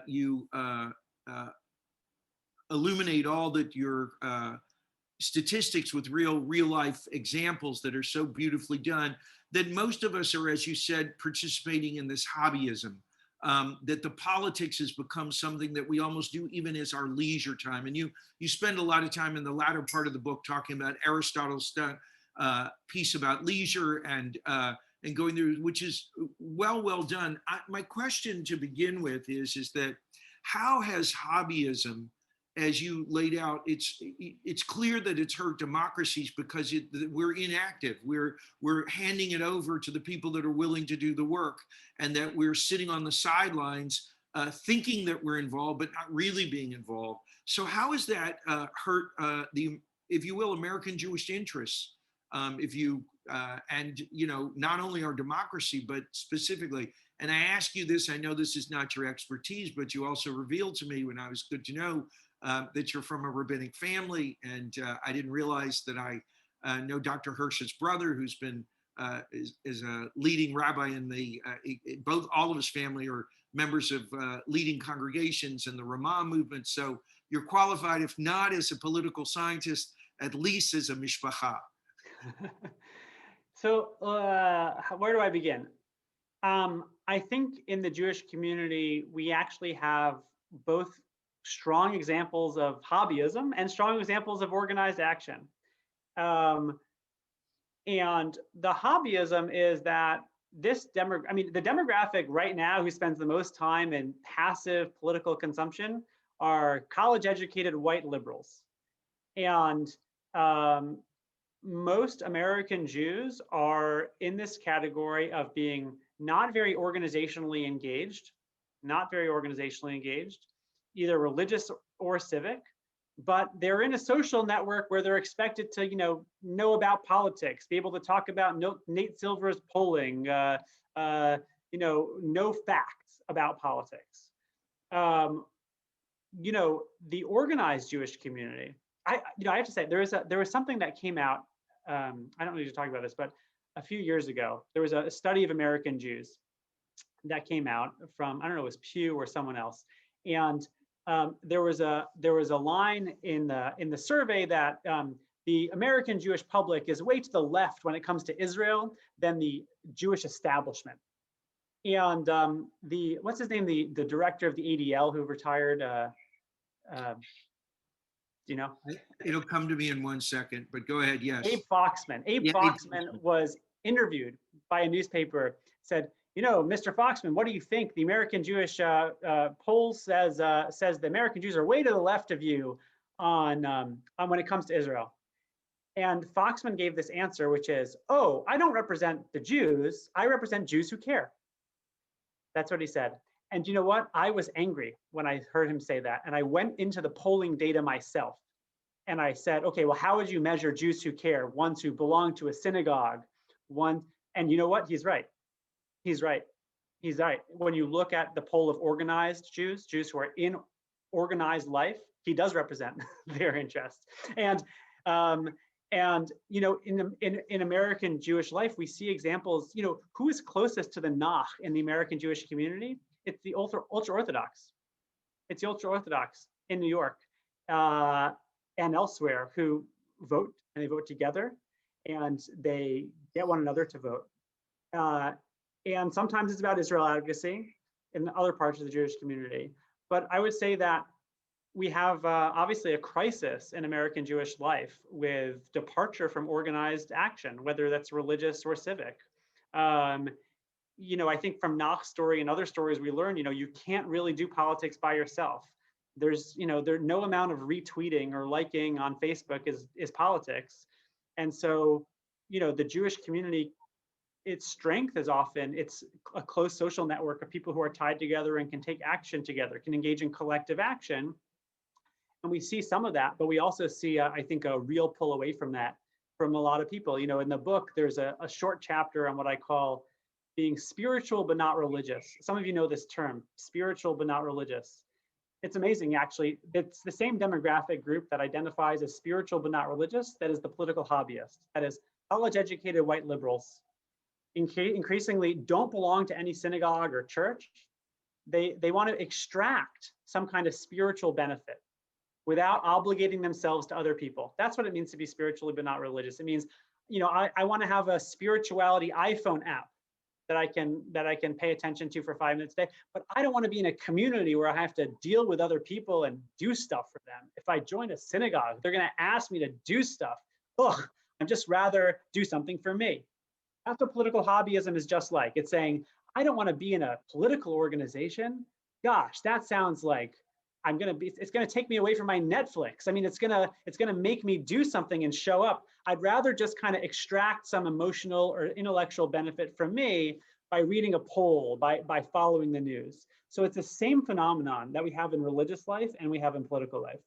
you illuminate all that your statistics with real life examples that are so beautifully done, that most of us are, as you said, participating in this hobbyism, that the politics has become something that we almost do even as our leisure time. And you spend a lot of time in the latter part of the book talking about Aristotle's piece about leisure and going through, which is well done. My question to begin with is that how has hobbyism, as you laid out, it's clear that it's hurt democracies because we're inactive. We're handing it over to the people that are willing to do the work, and that we're sitting on the sidelines thinking that we're involved, but not really being involved. So how has that hurt the, if you will, American Jewish interests? And not only our democracy, but specifically, and I ask you this, I know this is not your expertise, but you also revealed to me, when I was good to know, that you're from a rabbinic family, and I didn't realize that I know Dr. Hersh's brother, who's been is a leading rabbi in the all of his family are members of leading congregations in the Ramah movement. So you're qualified, if not as a political scientist, at least as a mishpacha. So where do I begin? I think in the Jewish community, we actually have both strong examples of hobbyism and strong examples of organized action. And the hobbyism is that the demographic right now who spends the most time in passive political consumption are college-educated white liberals. And most American Jews are in this category of being not very organizationally engaged, either religious or civic, but they're in a social network where they're expected to, know about politics, be able to talk about Nate Silver's polling, know facts about politics. The organized Jewish community, I have to say, there was something that came out. I don't need to talk about this, but a few years ago, there was a study of American Jews that came out from, I don't know, it was Pew or someone else. And there was a line in the survey that the American Jewish public is way to the left when it comes to Israel than the Jewish establishment. And what's his name, the director of the ADL who retired, do you know? It'll come to me in 1 second, but go ahead. Yes. Abe Foxman. Abe Yeah, Foxman was interviewed by a newspaper, said, you know, Mr. Foxman, what do you think? The American Jewish poll says the American Jews are way to the left of you on when it comes to Israel. And Foxman gave this answer, which is, oh, I don't represent the Jews. I represent Jews who care. That's what he said. And you know what? I was angry when I heard him say that. And I went into the polling data myself. And I said, okay, well, how would you measure Jews who care? Ones who belong to a synagogue, and you know what? He's right. He's right. He's right. When you look at the poll of organized Jews, Jews who are in organized life, he does represent their interests. And you know, in American Jewish life, we see examples. You know, who is closest to the Nach in the American Jewish community? It's the ultra Orthodox. It's the ultra Orthodox in New York and elsewhere who vote, and they vote together, and they get one another to vote. And sometimes it's about Israel advocacy in other parts of the Jewish community. But I would say that we have obviously a crisis in American Jewish life with departure from organized action, whether that's religious or civic. You know, I think from Nach's story and other stories we learn, you know, you can't really do politics by yourself. There's, you know, there's no amount of retweeting or liking on Facebook is politics. And so, you know, the Jewish community, its strength is often, it's a close social network of people who are tied together and can take action together, can engage in collective action. And we see some of that, but we also see, I think, a real pull away from that from a lot of people. You know, in the book, there's a short chapter on what I call being spiritual but not religious. Some of you know this term, spiritual but not religious. It's amazing, actually. It's the same demographic group that identifies as spiritual but not religious that is the political hobbyist, that is college-educated white liberals. Increasingly don't belong to any synagogue or church. They want to extract some kind of spiritual benefit without obligating themselves to other people. That's what it means to be spiritually but not religious. It means, you know, I want to have a spirituality iPhone app that I can pay attention to for 5 minutes a day, but I don't want to be in a community where I have to deal with other people and do stuff for them. If I join a synagogue, they're going to ask me to do stuff. Ugh, I'd just rather do something for me. That's what political hobbyism is just like. It's saying, I don't want to be in a political organization. Gosh, that sounds like it's going to take me away from my Netflix. I mean, it's going to make me do something and show up. I'd rather just kind of extract some emotional or intellectual benefit from me by reading a poll, by following the news. So it's the same phenomenon that we have in religious life and we have in political life.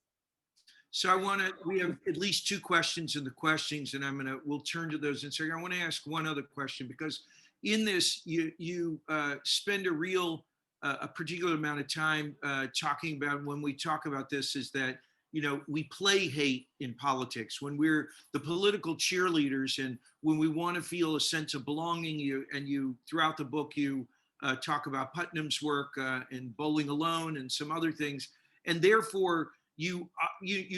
So we have at least 2 questions in the questions, and we'll turn to those in a second. I want to ask one other question, because in this, you spend a particular amount of time talking about, when we talk about this, is that, you know, we play hate in politics when we're the political cheerleaders, and when we want to feel a sense of belonging. You throughout the book, you talk about Putnam's work in Bowling Alone and some other things, and therefore you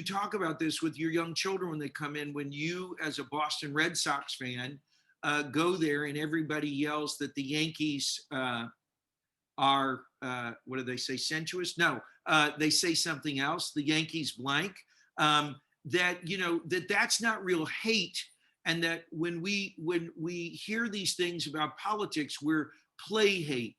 talk about this with your young children when they come in, when you, as a Boston Red Sox fan, go there and everybody yells that the Yankees are, what do they say, sensuous? No, they say something else, the Yankees blank, that, you know, that's not real hate. And that when we hear these things about politics, we're play hate.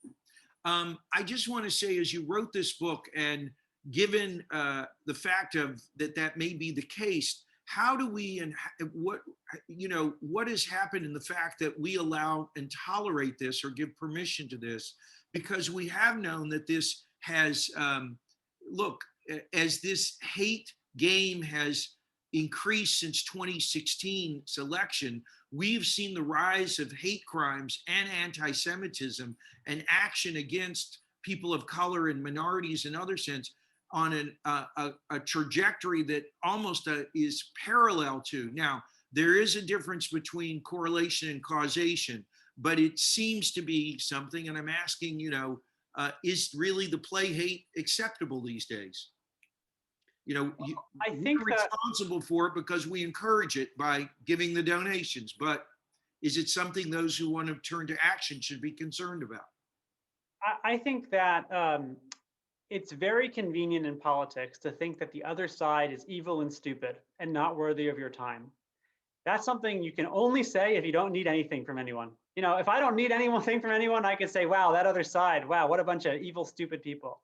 I just want to say, as you wrote this book, and given the fact of that may be the case, how do we, and what has happened in the fact that we allow and tolerate this or give permission to this? Because we have known that this has, as this hate game has increased since 2016's election, we've seen the rise of hate crimes and anti-Semitism and action against people of color and minorities in other sense on a trajectory that almost is parallel to. Now, there is a difference between correlation and causation, but it seems to be something, and I'm asking, is really the play hate acceptable these days? I we're think that responsible for it because we encourage it by giving the donations. But is it something those who want to turn to action should be concerned about? I think that it's very convenient in politics to think that the other side is evil and stupid and not worthy of your time. That's something you can only say if you don't need anything from anyone. If I don't need anything from anyone, I could say, wow, that other side, wow, what a bunch of evil, stupid people.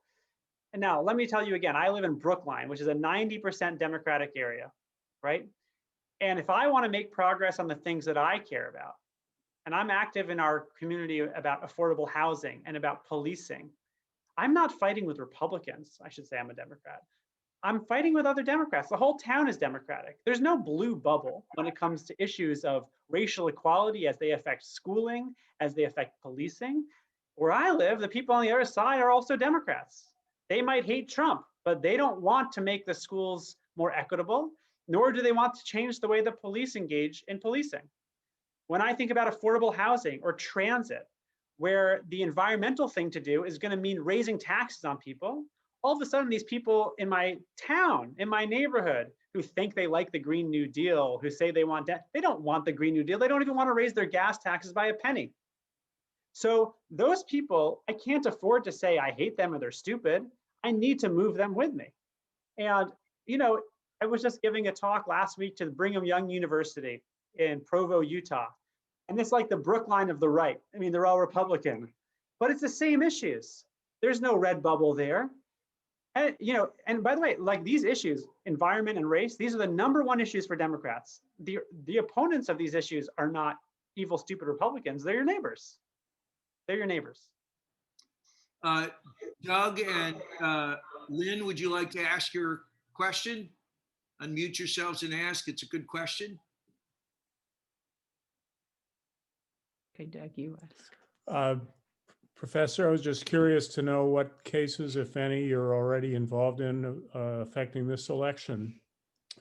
And now let me tell you again, I live in Brookline, which is a 90% Democratic area, right? And if I want to make progress on the things that I care about, and I'm active in our community about affordable housing and about policing, I'm not fighting with Republicans. I should say I'm a Democrat. I'm fighting with other Democrats. The whole town is Democratic. There's no blue bubble when it comes to issues of racial equality as they affect schooling, as they affect policing. Where I live, the people on the other side are also Democrats. They might hate Trump, but they don't want to make the schools more equitable, nor do they want to change the way the police engage in policing. When I think about affordable housing or transit, where the environmental thing to do is going to mean raising taxes on people, all of a sudden these people in my town, in my neighborhood, who think they like the Green New Deal, who say they want that, they don't want the Green New Deal. They don't even want to raise their gas taxes by a penny. So those people, I can't afford to say I hate them or they're stupid. I need to move them with me. And, I was just giving a talk last week to the Brigham Young University in Provo, Utah. And it's like the Brookline of the right. I mean, they're all Republican, but it's the same issues. There's no red bubble there. And, and by the way, like these issues, environment and race, these are the #1 issues for Democrats. The opponents of these issues are not evil, stupid Republicans. They're your neighbors. They're your neighbors. Doug and Lynn, would you like to ask your question? Unmute yourselves and ask. It's a good question. Okay, Doug, you ask. Professor, I was just curious to know what cases, if any, you're already involved in affecting this election.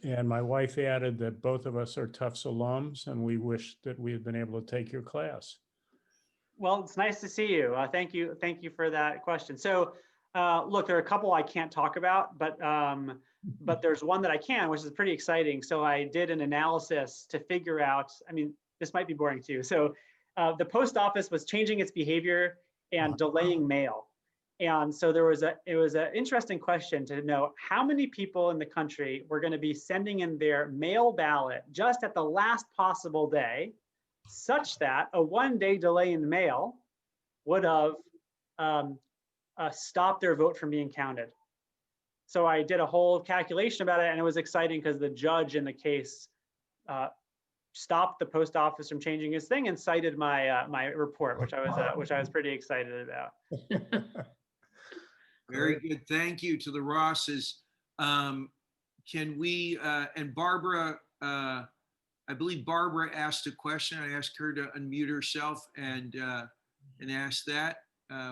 And my wife added that both of us are Tufts alums, and we wish that we had been able to take your class. Well, it's nice to see you. Thank you for that question. So, look, there are a couple I can't talk about, but there's one that I can, which is pretty exciting. So I did an analysis to figure out, I mean, this might be boring too. So the post office was changing its behavior and delaying mail. And so it was an interesting question to know how many people in the country were going to be sending in their mail ballot just at the last possible day, such that a one-day delay in mail would have stopped their vote from being counted. So I did a whole calculation about it, and it was exciting because the judge in the case stopped the post office from changing his thing and cited my my report, which I was pretty excited about. Very good. Thank you to the Rosses. Can we, and Barbara, I believe Barbara asked a question. I asked her to unmute herself and ask that.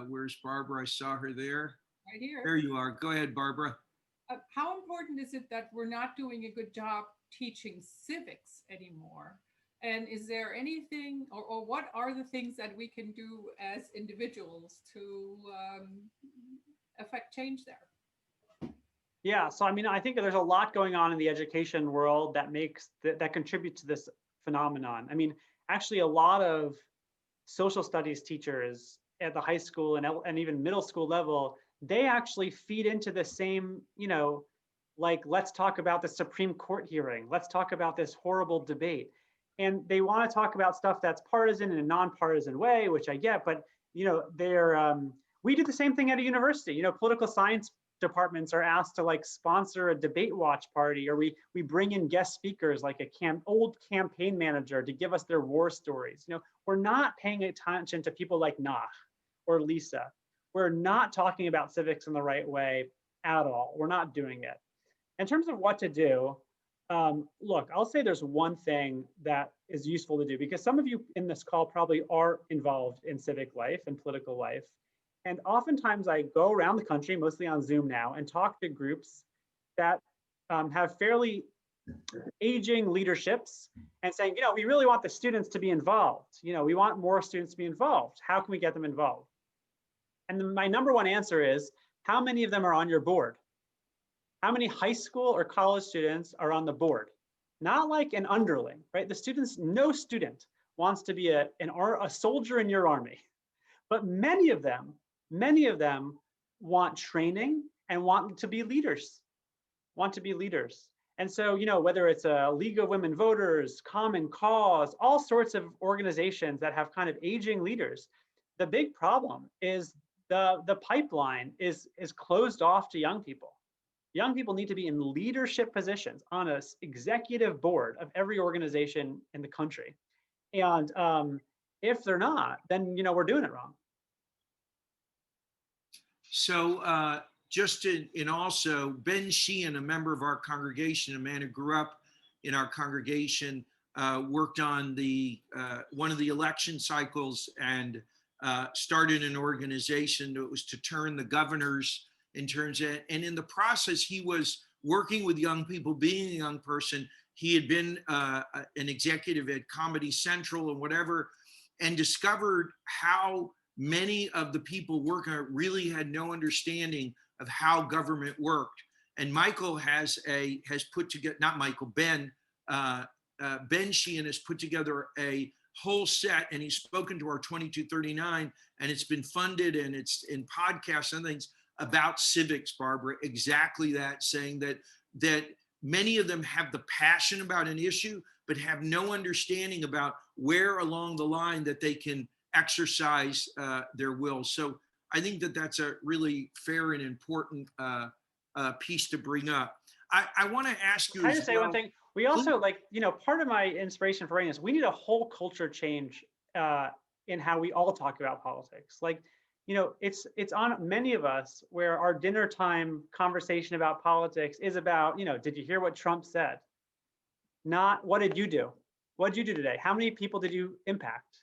Where's Barbara? I saw her there. Right here. There you are. Go ahead, Barbara. How important is it that we're not doing a good job teaching civics anymore? And is there anything, or what are the things that we can do as individuals to affect change there? Yeah, so I mean, I think there's a lot going on in the education world that contributes to this phenomenon. I mean, actually, a lot of social studies teachers at the high school and even middle school level, they actually feed into the same, like, let's talk about the Supreme Court hearing. Let's talk about this horrible debate. And they want to talk about stuff that's partisan in a nonpartisan way, which I get, but, we do the same thing at a university. Political science departments are asked to like sponsor a debate watch party, or we bring in guest speakers like old campaign manager to give us their war stories. We're not paying attention to people like Nach or Lisa. We're not talking about civics in the right way at all. We're not doing it. In terms of what to do, look, I'll say there's one thing that is useful to do, because some of you in this call probably are involved in civic life and political life. And oftentimes I go around the country, mostly on Zoom now, and talk to groups that have fairly aging leaderships and saying, we really want the students to be involved. We want more students to be involved. How can we get them involved? And my #1 answer is, how many of them are on your board? How many high school or college students are on the board? Not like an underling, right? The students, no student wants to be a soldier in your army, but many of them want training and want to be leaders, And so, whether it's a League of Women Voters, Common Cause, all sorts of organizations that have kind of aging leaders, the big problem is the pipeline is closed off to young people. Young people need to be in leadership positions on an executive board of every organization in the country. And if they're not, then we're doing it wrong. So just in also, Ben Sheehan, a member of our congregation, a man who grew up in our congregation, worked on the one of the election cycles and started an organization that was to turn the governors in terms of, and in the process, he was working with young people, being a young person. He had been an executive at Comedy Central and whatever, and discovered how many of the people working on it really had no understanding of how government worked. And Michael has put together, not Michael, Ben Sheehan has put together a whole set, and he's spoken to our 2239, and it's been funded, and it's in podcasts and things about civics, Barbara, exactly that, saying that many of them have the passion about an issue, but have no understanding about where along the line that they can exercise their will. So I think that that's a really fair and important piece to bring up. I want to ask you. Can I just say one thing? We also, part of my inspiration for writing this, we need a whole culture change in how we all talk about politics. It's on many of us where our dinner time conversation about politics is about, did you hear what Trump said? Not what did you do? What did you do today? How many people did you impact?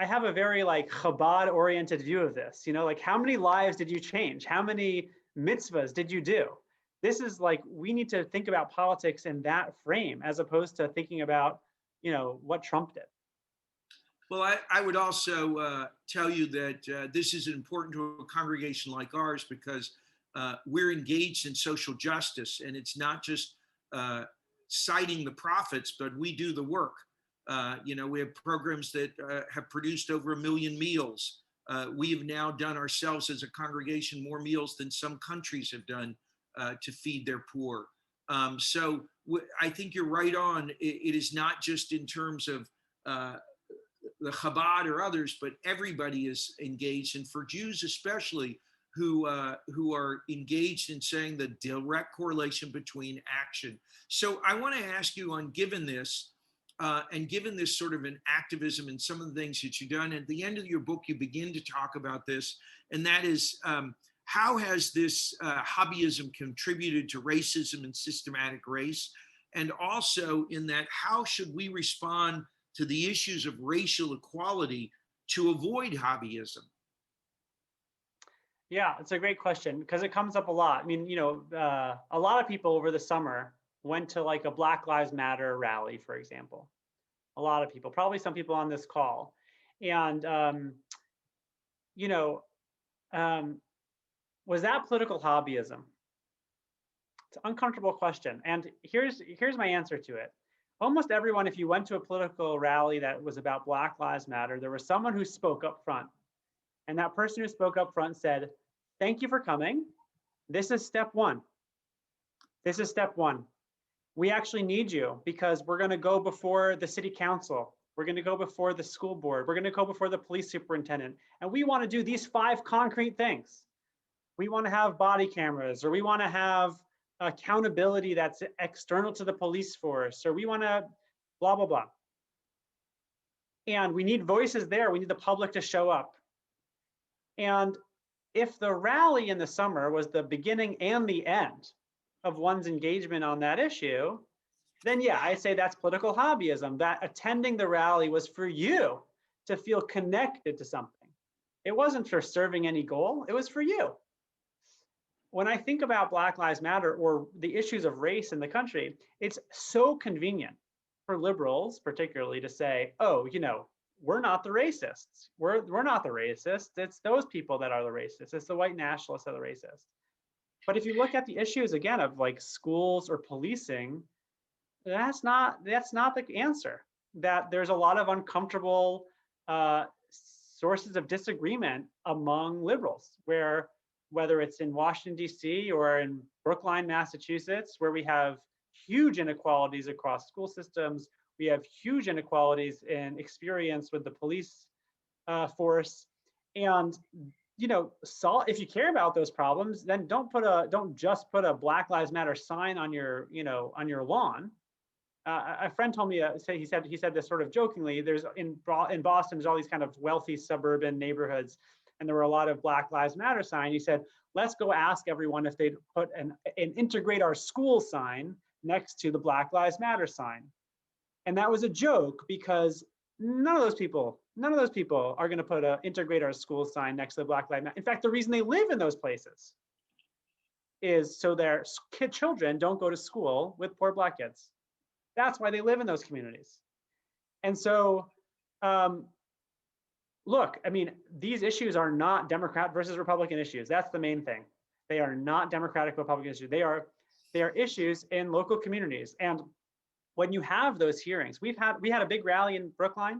I have a very Chabad oriented view of this, how many lives did you change? How many mitzvahs did you do? This is we need to think about politics in that frame as opposed to thinking about, what Trump did. Well, I would also tell you that this is important to a congregation like ours because we're engaged in social justice, and it's not just citing the prophets, but we do the work. We have programs that have produced over 1 million meals. We have now done ourselves as a congregation more meals than some countries have done to feed their poor. So I think you're right on. It is not just in terms of the Chabad or others, but everybody is engaged. And for Jews especially, who are engaged in saying the direct correlation between action. So I want to ask you on given this, and given this sort of an activism and some of the things that you've done, at the end of your book, you begin to talk about this, and that is how has this hobbyism contributed to racism and systematic race? And also in that, how should we respond to the issues of racial equality to avoid hobbyism? Yeah, it's a great question because it comes up a lot. I mean, a lot of people over the summer went to a Black Lives Matter rally, for example. A lot of people, probably some people on this call. And, was that political hobbyism? It's an uncomfortable question. And here's my answer to it. Almost everyone, if you went to a political rally that was about Black Lives Matter, there was someone who spoke up front. And that person who spoke up front said, "Thank you for coming. This is step one. This is step one. We actually need you because we're going to go before the city council. We're going to go before the school board. We're going to go before the police superintendent. And we want to do these 5 concrete things. We want to have body cameras, or we want to have accountability that's external to the police force, or we want to blah, blah, blah. And we need voices there. We need the public to show up. And if the rally in the summer was the beginning and the end of one's engagement on that issue, then yeah, I'd say that's political hobbyism, that attending the rally was for you to feel connected to something. It wasn't for serving any goal, it was for you. When I think about Black Lives Matter or the issues of race in the country, it's so convenient for liberals, particularly, to say, oh, we're not the racists. We're not the racists. It's those people that are the racists. It's the white nationalists that are the racists. But if you look at the issues again of like schools or policing, that's not the answer. That there's a lot of uncomfortable sources of disagreement among liberals, whether it's in Washington, D.C. or in Brookline, Massachusetts, where we have huge inequalities across school systems. We have huge inequalities in experience with the police force. And, you know, if you care about those problems, then don't just put a Black Lives Matter sign on your, you know, on your lawn. A friend told me, he said this sort of jokingly, there's in Boston, there's all these kind of wealthy suburban neighborhoods, and there were a lot of Black Lives Matter signs. He said, let's go ask everyone if they'd put an integrate our school sign next to the Black Lives Matter sign. And that was a joke because none of those people are going to put a integrate our school sign next to the Black Lives Matter. In fact, the reason they live in those places is so their children don't go to school with poor Black kids. That's why they live in those communities. And so, look, I mean, these issues are not Democrat versus Republican issues. That's the main thing. They are not Democratic Republican issues. They are issues in local communities. And when you have those hearings, we had a big rally in Brookline,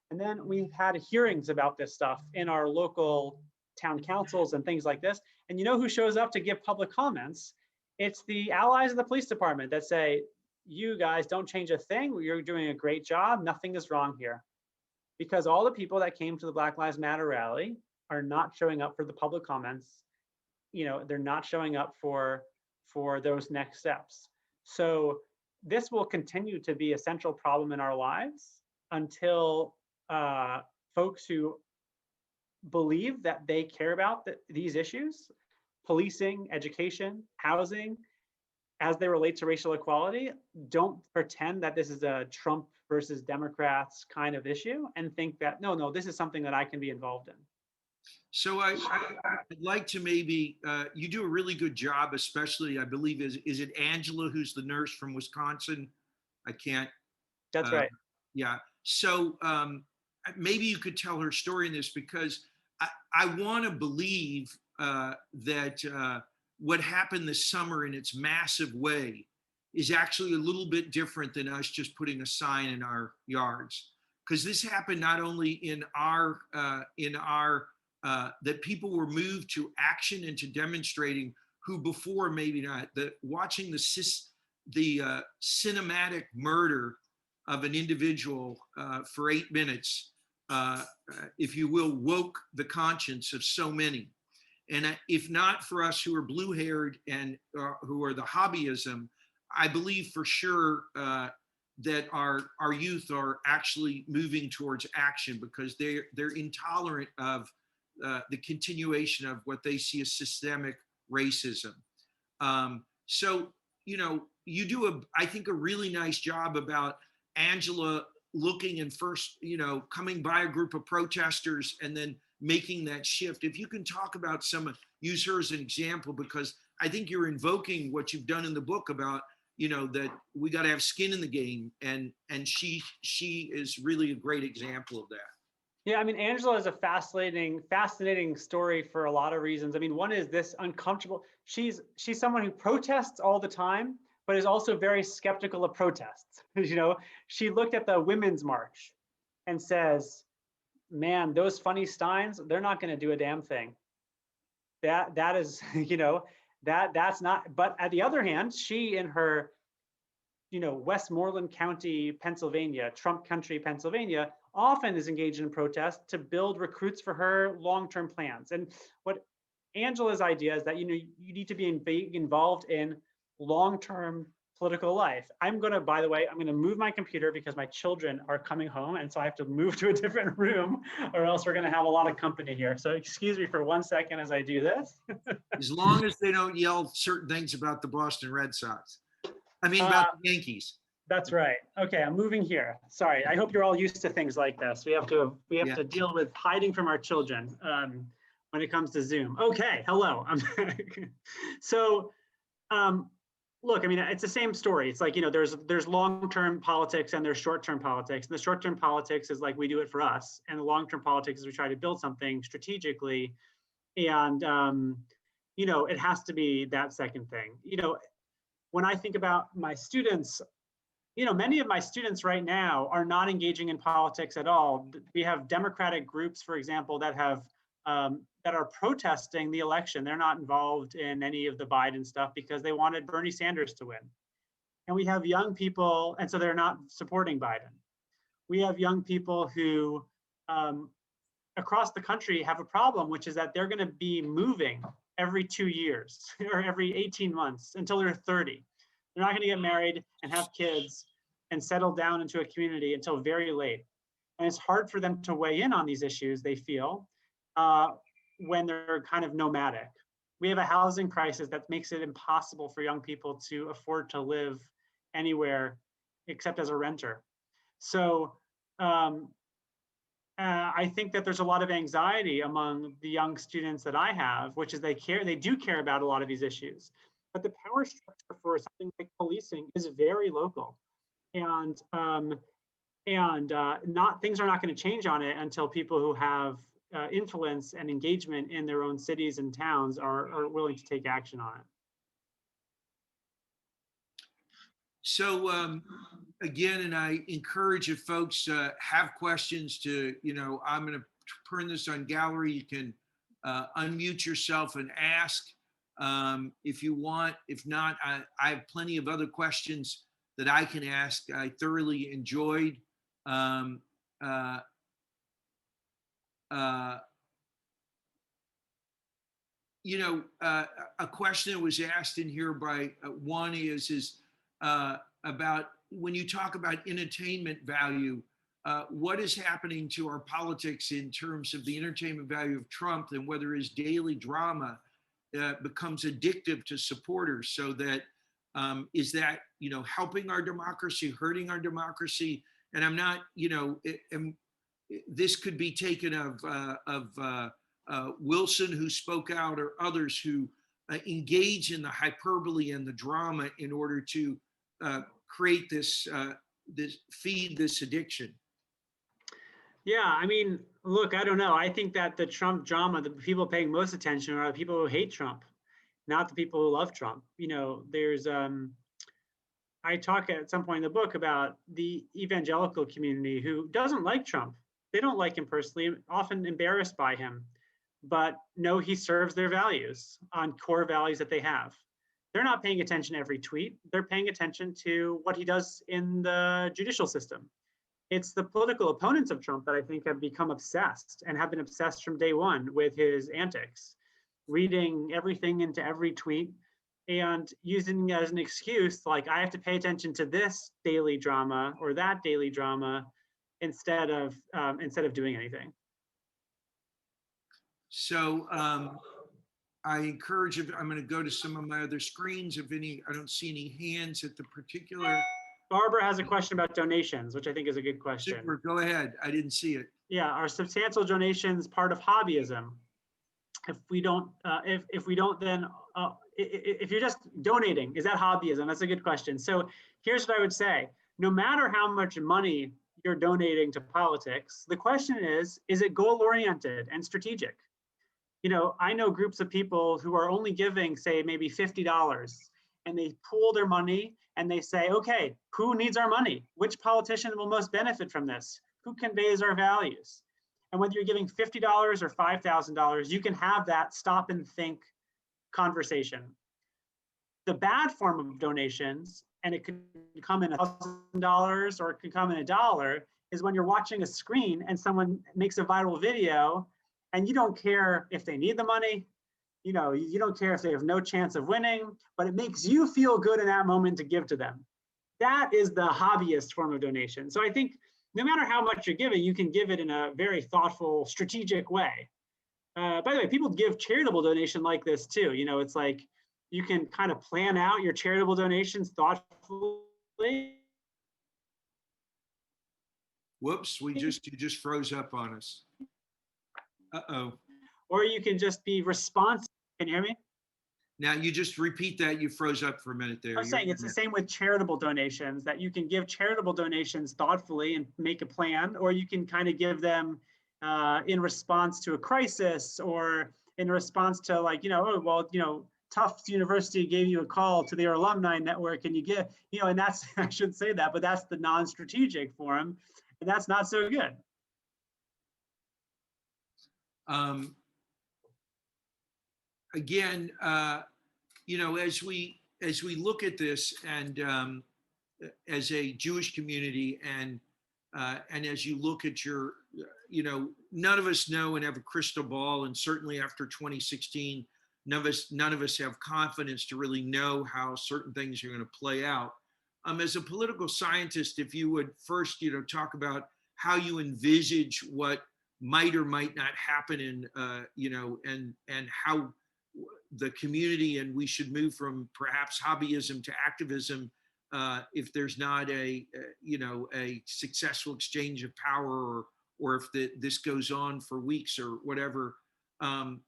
and then we've had hearings about this stuff in our local town councils and things like this. And you know who shows up to give public comments? It's the allies of the police department that say, you guys don't change a thing. You're doing a great job. Nothing is wrong here. Because all the people that came to the Black Lives Matter rally are not showing up for the public comments. You know, they're not showing up for those next steps. So this will continue to be a central problem in our lives until folks who believe that they care about these issues, policing, education, housing, as they relate to racial equality, don't pretend that this is a Trump versus Democrats kind of issue and think that, no, this is something that I can be involved in. So I'd like to maybe, you do a really good job, especially, I believe, is it Angela, who's the nurse from Wisconsin? I can't. That's right. Yeah. So maybe you could tell her story in this, because I want to believe that what happened this summer in its massive way is actually a little bit different than us just putting a sign in our yards. Because this happened not only in our that people were moved to action and to demonstrating, who before maybe not, watching the cinematic murder of an individual for 8 minutes, if you will, woke the conscience of so many. And if not for us who are blue-haired and who are the hobbyism, I believe for sure that our youth are actually moving towards action, because they're intolerant of the continuation of what they see as systemic racism. So, you know, you do I think a really nice job about Angela looking and first, you know, coming by a group of protesters and then making that shift. If you can talk about use her as an example, because I think you're invoking what you've done in the book about, you know, that we got to have skin in the game, and she is really a great example of that. Yeah, I mean, Angela is a fascinating story for a lot of reasons. I mean, one is this uncomfortable. She's someone who protests all the time, but is also very skeptical of protests. You know, she looked at the Women's March and says, man, those funny Steins, they're not going to do a damn thing. That is, you know, that's not. But at the other hand, she in her, you know, Westmoreland County, Pennsylvania, Trump country, Pennsylvania, often is engaged in protest to build recruits for her long-term plans. And what Angela's idea is that, you know, you need to be involved in long-term political life. By the way, I'm going to move my computer because my children are coming home. And so I have to move to a different room, or else we're going to have a lot of company here. So excuse me for 1 second as I do this. As long as they don't yell certain things about the Boston Red Sox. I mean, about the Yankees. That's right. Okay, I'm moving here. Sorry. I hope you're all used to things like this. We have to deal with hiding from our children when it comes to Zoom. Okay, hello. I'm back. So look, I mean, it's the same story. It's like, there's long-term politics and there's short-term politics. And the short-term politics is like, we do it for us. And the long-term politics is we try to build something strategically. And, it has to be that second thing. When I think about my students, many of my students right now are not engaging in politics at all. We have Democratic groups, for example, that are protesting the election. They're not involved in any of the Biden stuff because they wanted Bernie Sanders to win. And we have young people, and so they're not supporting Biden. We have young people who across the country have a problem, which is that they're going to be moving every 2 years or every 18 months until they're 30. They're not going to get married and have kids and settle down into a community until very late. And it's hard for them to weigh in on these issues, they feel, when they're kind of nomadic. We have a housing crisis that makes it impossible for young people to afford to live anywhere except as a renter. So I think that there's a lot of anxiety among the young students that I have, which is they do care about a lot of these issues. But the power structure for something like policing is very local. And things are not going to change on it until people who have influence and engagement in their own cities and towns are willing to take action on it. So again, and I encourage if folks have questions to, I'm going to turn this on gallery. You can unmute yourself and ask if you want. If not, I have plenty of other questions that I can ask. I thoroughly enjoyed a question that was asked in here by one is about when you talk about entertainment value, what is happening to our politics in terms of the entertainment value of Trump and whether his daily drama becomes addictive to supporters, so that is that, helping our democracy, hurting our democracy? And I'm not, this could be taken of Wilson, who spoke out, or others who engage in the hyperbole and the drama in order to create this addiction. Yeah, I mean, look, I don't know. I think that the Trump drama, the people paying most attention are the people who hate Trump, not the people who love Trump. There's I talk at some point in the book about the evangelical community who doesn't like Trump. They don't like him personally, often embarrassed by him, but know he serves their values, on core values that they have. They're not paying attention to every tweet. They're paying attention to what he does in the judicial system. It's the political opponents of Trump that I think have become obsessed and have been obsessed from day one with his antics, reading everything into every tweet and using it as an excuse, like, I have to pay attention to this daily drama or that daily drama instead of doing anything. So I encourage you, I'm going to go to some of my other screens. I don't see any hands at the particular. Barbara has a question about donations, which I think is a good question. Super, go ahead. I didn't see it. Yeah, are substantial donations part of hobbyism? If we don't, then if you're just donating, is that hobbyism? That's a good question. So here's what I would say. No matter how much money you're donating to politics, the question is it goal-oriented and strategic? I know groups of people who are only giving, say, maybe $50, and they pool their money and they say, okay, who needs our money? Which politician will most benefit from this? Who conveys our values? And whether you're giving $50 or $5,000, you can have that stop and think conversation. The bad form of donations, and it could come in $1,000 or it could come in $1, is when you're watching a screen and someone makes a viral video and you don't care if they need the money, you don't care if they have no chance of winning, but it makes you feel good in that moment to give to them. That is the hobbyist form of donation. So I think no matter how much you're giving, you can give it in a very thoughtful, strategic way. By the way, people give charitable donation like this too. It's like you can kind of plan out your charitable donations thoughtfully. Whoops, you just froze up on us. Uh-oh. Or you can just be responsive. Can you hear me? Now you just repeat that. You froze up for a minute there. I'm saying it's the same with charitable donations, that you can give charitable donations thoughtfully and make a plan, or you can kind of give them in response to a crisis, or in response to, like, oh, well, Tufts University gave you a call to their alumni network and you get, and that's, I shouldn't say that, but that's the non-strategic form, and that's not so good. Again, as we look at this, and as a Jewish community, and as you look at your, none of us know and have a crystal ball, and certainly after 2016, none of us have confidence to really know how certain things are going to play out. As a political scientist, if you would first, talk about how you envisage what might or might not happen in, and how the community, and we should move from perhaps hobbyism to activism if there's not a successful exchange of power, or if this goes on for weeks or whatever.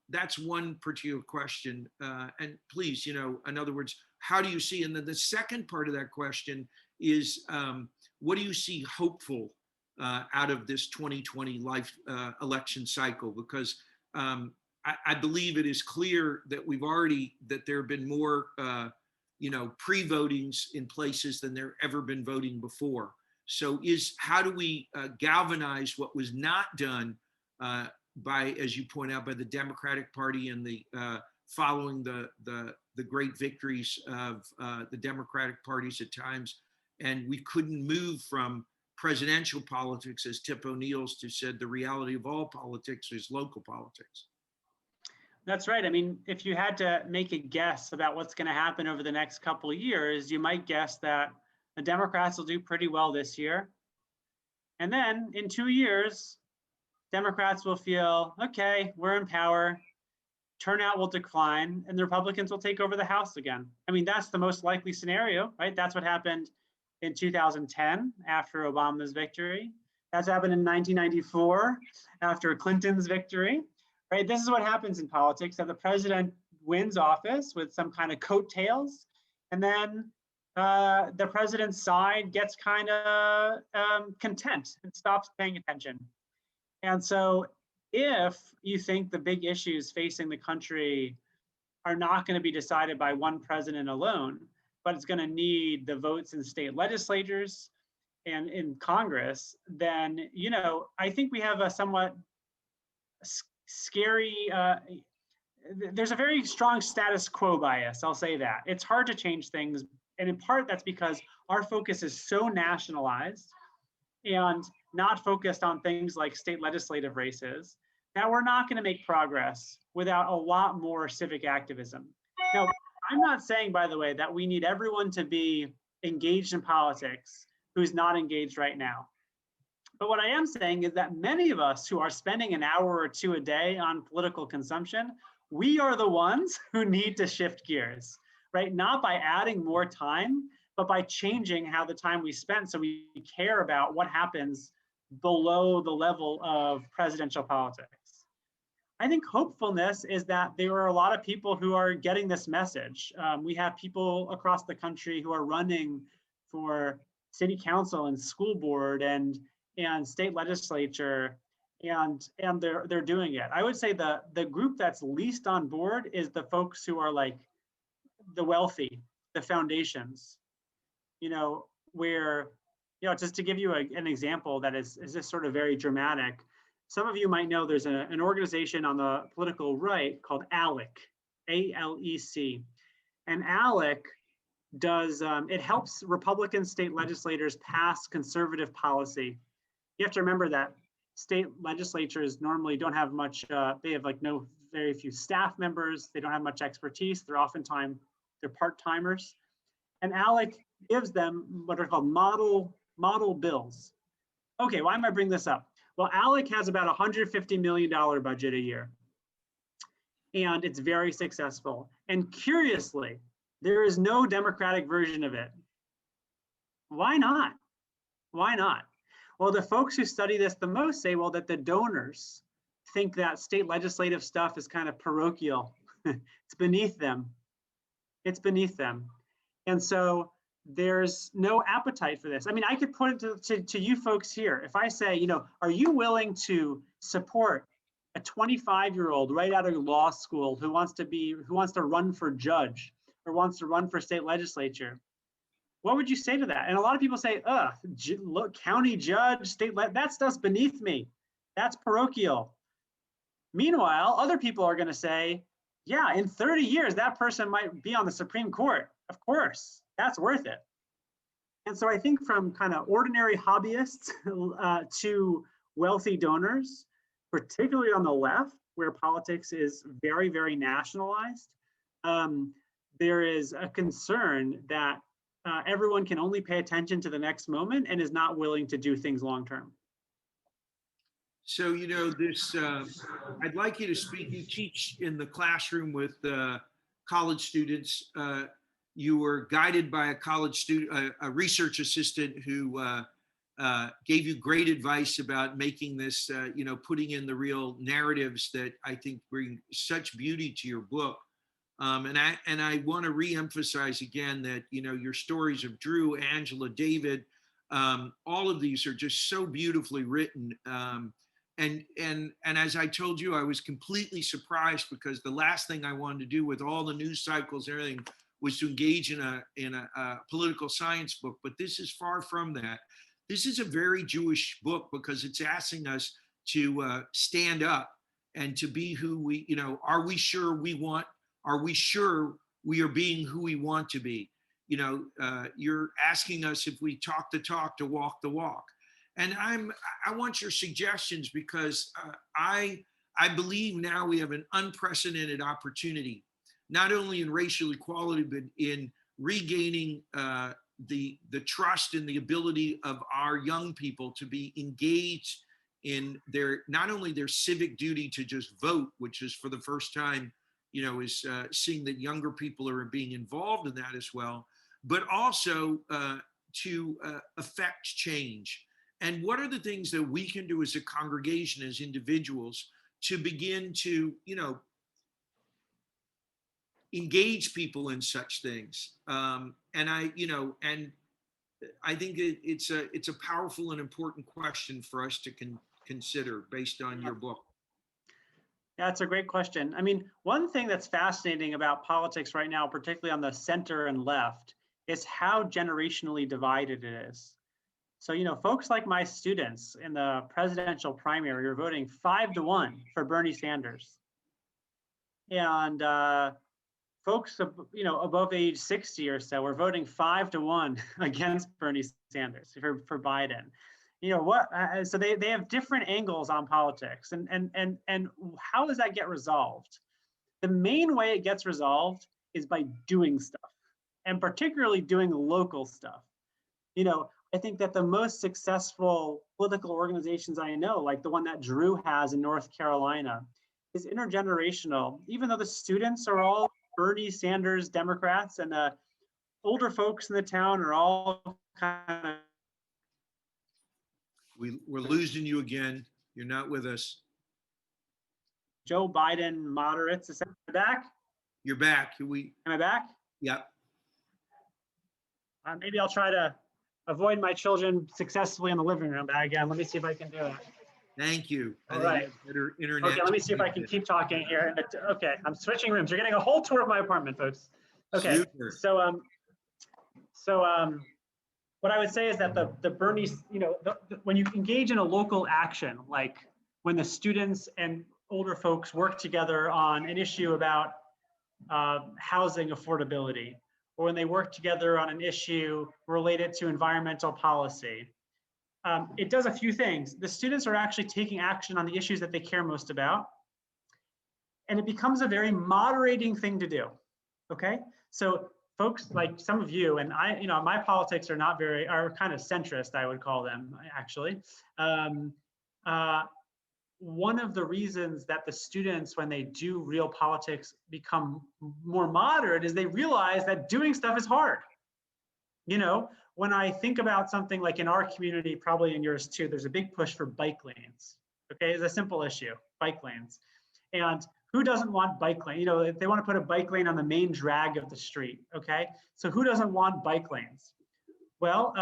That's one particular question. And please, in other words, how do you see? And then the second part of that question is, what do you see hopeful out of this 2020 election cycle? Because I believe it is clear that that there have been more, pre-votings in places than there ever been voting before. So how do we galvanize what was not done by, as you point out, by the Democratic Party and the following the great victories of the Democratic parties at times, and we couldn't move from presidential politics, as Tip O'Neill's said, the reality of all politics is local politics. That's right. I mean, if you had to make a guess about what's going to happen over the next couple of years, you might guess that the Democrats will do pretty well this year. And then in 2 years, Democrats will feel, okay, we're in power, turnout will decline, and the Republicans will take over the House again. I mean, that's the most likely scenario, right? That's what happened in 2010 after Obama's victory. That's happened in 1994 after Clinton's victory, right? This is what happens in politics, that the president wins office with some kind of coattails, and then the president's side gets kind of content and stops paying attention. And so if you think the big issues facing the country are not going to be decided by one president alone, but it's going to need the votes in state legislatures and in Congress, then, I think we have a somewhat scary, there's a very strong status quo bias, I'll say that. It's hard to change things. And in part, that's because our focus is so nationalized and not focused on things like state legislative races, that we're not going to make progress without a lot more civic activism. Now, I'm not saying, by the way, that we need everyone to be engaged in politics who's not engaged right now. But what I am saying is that many of us who are spending an hour or two a day on political consumption, we are the ones who need to shift gears, right? Not by adding more time, but by changing how the time we spend, so we care about what happens below the level of presidential politics. I think hopefulness is that there are a lot of people who are getting this message. We have people across the country who are running for city council and school board and state legislature, and they're doing it. I would say the group that's least on board is the folks who are like the wealthy, the foundations, where, just to give you an example that is just sort of very dramatic. Some of you might know there's an organization on the political right called ALEC, A-L-E-C. And ALEC does, it helps Republican state legislators pass conservative policy. You have to remember that state legislatures normally don't have much, they have very few staff members. They don't have much expertise. They're part-timers. And ALEC gives them what are called model bills. Okay, why am I bringing this up? Well, ALEC has about $150 million budget a year, and it's very successful. And curiously, there is no Democratic version of it. Why not? Why not? Well, the folks who study this the most say, well, that the donors think that state legislative stuff is kind of parochial. It's beneath them. It's beneath them. And so there's no appetite for this. I mean, I could put it to you folks here. If I say, you know, are you willing to support a 25-year-old right out of law school who wants to run for judge or wants to run for state legislature? What would you say to that? And a lot of people say, look, county judge, that stuff's beneath me. That's parochial. Meanwhile, other people are going to say, yeah, in 30 years, that person might be on the Supreme Court. Of course, that's worth it. And so I think from kind of ordinary hobbyists to wealthy donors, particularly on the left, where politics is very, very nationalized, there is a concern that everyone can only pay attention to the next moment and is not willing to do things long term. So, you know, this, I'd like you to speak, you teach in the classroom with college students. You were guided by a college student, a research assistant who gave you great advice about making this, you know, putting in the real narratives that I think bring such beauty to your book. And I want to reemphasize again that, you know, your stories of Drew, Angela, David, all of these are just so beautifully written. And as I told you, I was completely surprised because the last thing I wanted to do with all the news cycles and everything was to engage in a political science book. But this is far from that. This is a very Jewish book because it's asking us to stand up and to be who we, you know, are we sure we are being who we want to be? You know, you're asking us if we talk the talk to walk the walk. And I want your suggestions because I believe now we have an unprecedented opportunity, not only in racial equality, but in regaining the trust and the ability of our young people to be engaged in their, not only their civic duty to just vote, which is for the first time, you know, is seeing that younger people are being involved in that as well, but also to affect change. And what are the things that we can do as a congregation, as individuals, to begin to, you know, engage people in such things? And I think it's a powerful and important question for us to consider based on your book. Yeah, that's a great question. I mean, one thing that's fascinating about politics right now, particularly on the center and left, is how generationally divided it is. So, you know, folks like my students in the presidential primary are voting 5-1 for Bernie Sanders. And folks, you know, above age 60 or so are voting 5-1 against Bernie Sanders for Biden. You know what? So they have different angles on politics, and how does that get resolved? The main way it gets resolved is by doing stuff, and particularly doing local stuff. You know, I think that the most successful political organizations I know, like the one that Drew has in North Carolina, is intergenerational. Even though the students are all Bernie Sanders Democrats and the older folks in the town are all kind of. We're losing you again. You're not with us. Joe Biden moderates. Is that back? You're back. Am I back? Yep. Maybe I'll try to avoid my children successfully in the living room again. Let me see if I can do that. Thank you. All right. Internet. Okay, let me see if I can keep talking here. Okay, I'm switching rooms. You're getting a whole tour of my apartment, folks. Okay, super. So what I would say is that the Bernie, you know, when you engage in a local action, like when the students and older folks work together on an issue about housing affordability, or when they work together on an issue related to environmental policy, it does a few things. The students are actually taking action on the issues that they care most about, and it becomes a very moderating thing to do, okay? So folks like some of you and I, you know, my politics are kind of centrist, I would call them, actually. One of the reasons that the students, when they do real politics, become more moderate is they realize that doing stuff is hard. You know, when I think about something like in our community, probably in yours too, there's a big push for bike lanes. Okay, it's a simple issue, bike lanes. And who doesn't want bike lane? You know, if they want to put a bike lane on the main drag of the street, okay? So who doesn't want bike lanes? Well,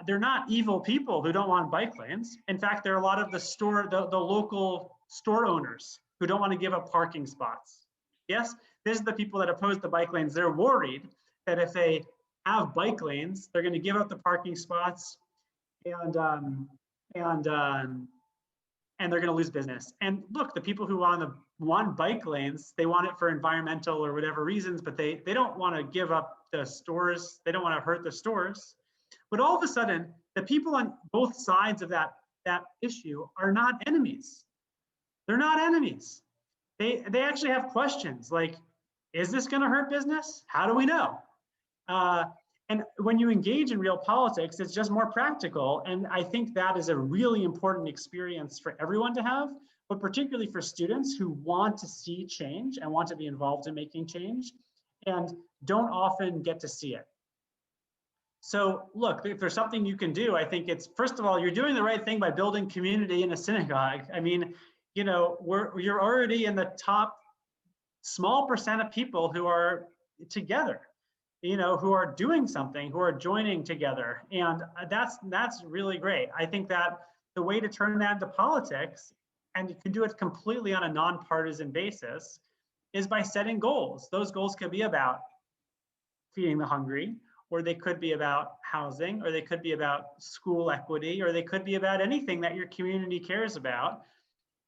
they're not evil people who don't want bike lanes. In fact, there are a lot of the local store owners who don't want to give up parking spots. Yes, this is the people that oppose the bike lanes. They're worried that if they have bike lanes, they're going to give up the parking spots and they're going to lose business. And look, the people who want bike lanes, they want it for environmental or whatever reasons, but they don't want to give up the stores. They don't want to hurt the stores. But all of a sudden, the people on both sides of that issue are not enemies. They're not enemies. They actually have questions like, is this going to hurt business? How do we know? And when you engage in real politics, it's just more practical. And I think that is a really important experience for everyone to have, but particularly for students who want to see change and want to be involved in making change and don't often get to see it. So look, if there's something you can do, I think it's, first of all, you're doing the right thing by building community in a synagogue. I mean, you know, you're already in the top small percent of people who are together, you know, who are doing something, who are joining together. And that's really great. I think that the way to turn that into politics, and you can do it completely on a nonpartisan basis, is by setting goals. Those goals could be about feeding the hungry, or they could be about housing, or they could be about school equity, or they could be about anything that your community cares about.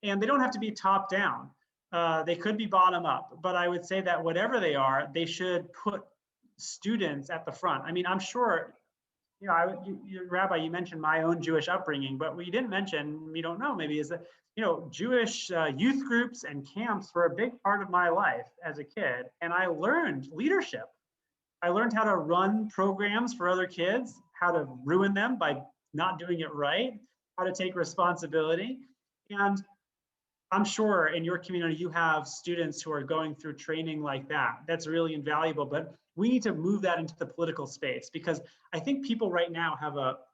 And they don't have to be top down. They could be bottom up. But I would say that whatever they are, they should put students at the front. I mean, I'm sure, you know, Rabbi, you mentioned my own Jewish upbringing, but what you didn't mention, you don't know maybe, is that, you know, Jewish youth groups and camps were a big part of my life as a kid. And I learned leadership. I learned how to run programs for other kids, how to ruin them by not doing it right, how to take responsibility. And I'm sure in your community, you have students who are going through training like that. That's really invaluable, but we need to move that into the political space, because I think people right now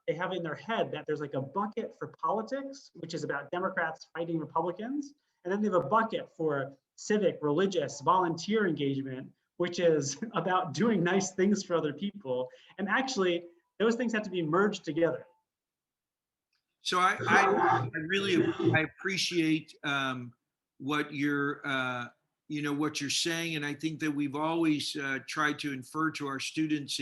they have in their head that there's like a bucket for politics, which is about Democrats fighting Republicans. And then they have a bucket for civic, religious, volunteer engagement, which is about doing nice things for other people. And actually, those things have to be merged together. So I really appreciate what you're what you're saying, and I think that we've always tried to infer to our students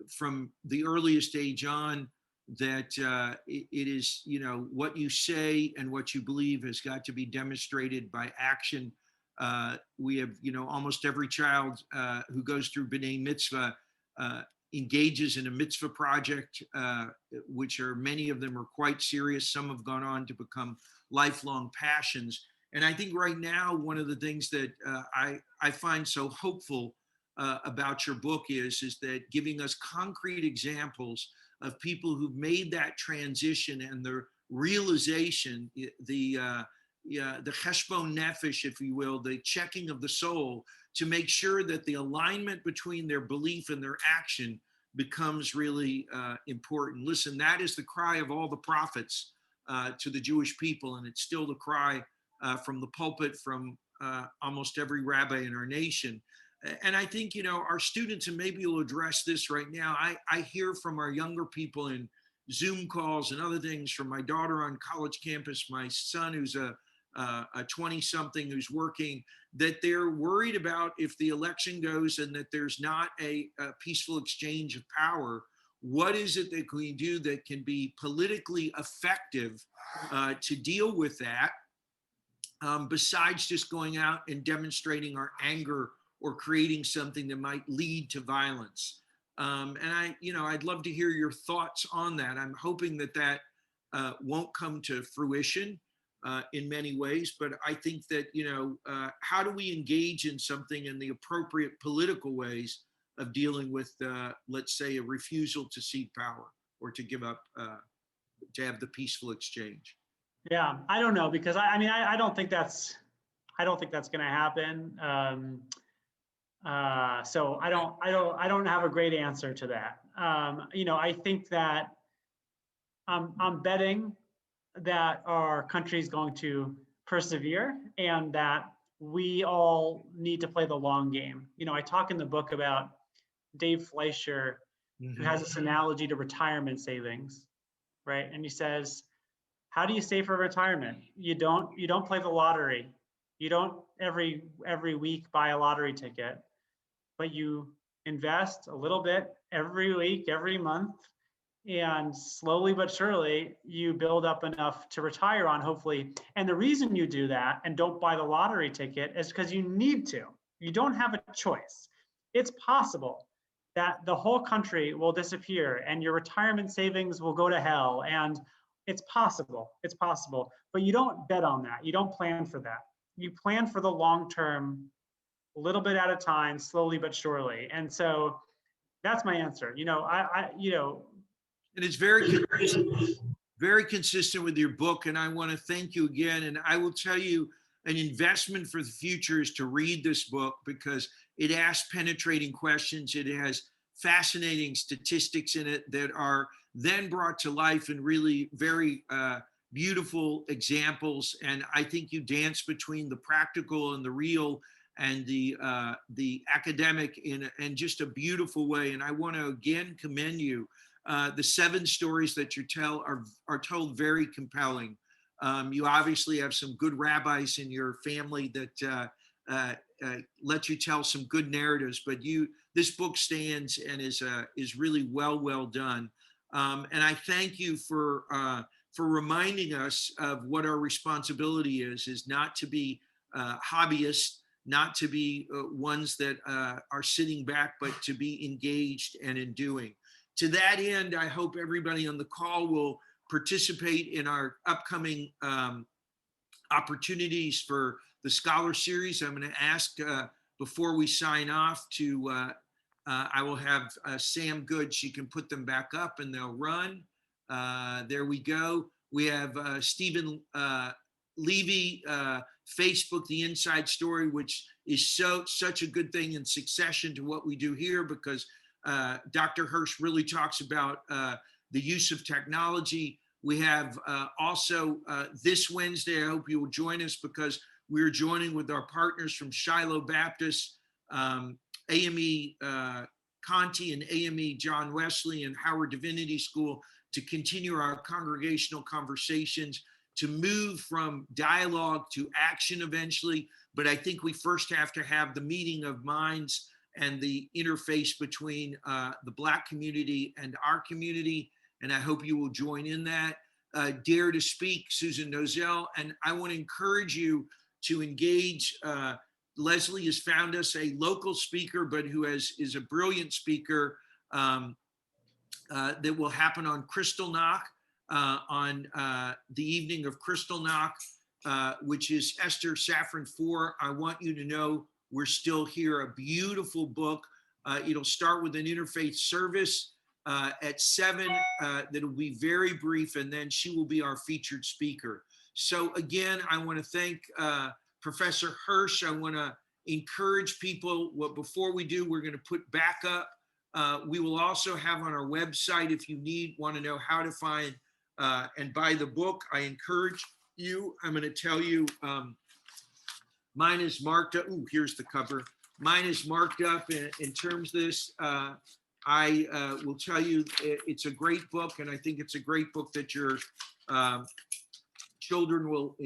from the earliest age on that it is, you know, what you say and what you believe has got to be demonstrated by action. We have, you know, almost every child who goes through B'nai Mitzvah engages in a mitzvah project, which are, many of them are quite serious. Some have gone on to become lifelong passions. And I think right now, one of the things that I find so hopeful about your book is that giving us concrete examples of people who've made that transition and the realization, the cheshbon nefesh, if you will, the checking of the soul, to make sure that the alignment between their belief and their action becomes really important. Listen, that is the cry of all the prophets to the Jewish people, and it's still the cry from the pulpit from almost every rabbi in our nation. And I think, you know, our students, and maybe you'll address this right now, I hear from our younger people in Zoom calls and other things, from my daughter on college campus, my son who's a 20-something who's working, that they're worried about if the election goes and that there's not a peaceful exchange of power. What is it that we do that can be politically effective to deal with that, besides just going out and demonstrating our anger or creating something that might lead to violence? And I'd love to hear your thoughts on that. I'm hoping that won't come to fruition in many ways, but I think that, you know, how do we engage in something in the appropriate political ways of dealing with, let's say, a refusal to cede power or to give up, to have the peaceful exchange? Yeah, I don't know, because I mean, I don't think that's going to happen. So I don't have a great answer to that. You know, I think that I'm betting that our country is going to persevere and that we all need to play the long game. I talk in the book about Dave Fleischer, who has this analogy to retirement savings, right? And he says, how do you save for retirement? You don't play the lottery. You don't every week buy a lottery ticket, but you invest a little bit every week, every month, and slowly but surely you build up enough to retire on, hopefully. And the reason you do that and don't buy the lottery ticket is because you need to. You don't have a choice. It's possible that the whole country will disappear and your retirement savings will go to hell. And it's possible, but you don't bet on that. You don't plan for that. You plan for the long term, a little bit at a time, slowly but surely. And so that's my answer. And it's very consistent with your book. And I want to thank you again. And I will tell you, an investment for the future is to read this book because it asks penetrating questions. It has fascinating statistics in it that are then brought to life in really very beautiful examples. And I think you dance between the practical and the real and the academic in just a beautiful way. And I want to again commend you. The 7 stories that you tell are told very compelling. You obviously have some good rabbis in your family that let you tell some good narratives, but this book stands and is really well done. And I thank you for reminding us of what our responsibility is not to be hobbyists, not to be ones that are sitting back, but to be engaged and in doing. To that end, I hope everybody on the call will participate in our upcoming opportunities for the Scholar Series. I'm going to ask before we sign off I will have Sam Good. She can put them back up and they'll run. There we go. We have Stephen Levy, Facebook, The Inside Story, which is such a good thing in succession to what we do here because Dr. Hersh really talks about the use of technology. We have also this Wednesday, I hope you will join us because we're joining with our partners from Shiloh Baptist, AME Conti and AME John Wesley and Howard Divinity School to continue our congregational conversations, to move from dialogue to action eventually. But I think we first have to have the meeting of minds and the interface between the Black community and our community. And I hope you will join in that. Dare to Speak, Susan Nozell. And I want to encourage you to engage. Leslie has found us a local speaker, but who is a brilliant speaker that will happen on Kristallnacht, on the evening of Kristallnacht, which is Esther Safran 4. I want you to know we're still here. A beautiful book. It'll start with an interfaith service at 7 that'll be very brief, and then she will be our featured speaker. So again, I want to thank Professor Hersh. I want to encourage people, before we do, we're going to put back up. We will also have on our website, if you want to know how to find and buy the book, I encourage you. I'm going to tell you, mine is marked up. Ooh, here's the cover. Mine is marked up in terms of this. I will tell you, it's a great book, and I think it's a great book that your children will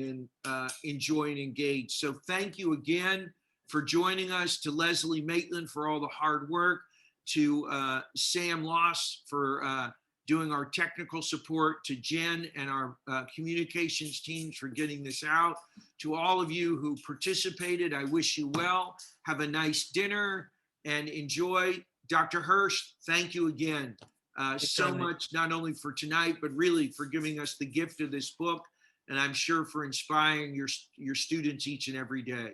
enjoy and engage. So thank you again for joining us, to Leslie Maitland for all the hard work, to Sam Loss for doing our technical support, to Jen and our communications teams for getting this out. To all of you who participated, I wish you well. Have a nice dinner and enjoy. Dr. Hersh, thank you again so much, not only for tonight, but really for giving us the gift of this book. And I'm sure for inspiring your students each and every day.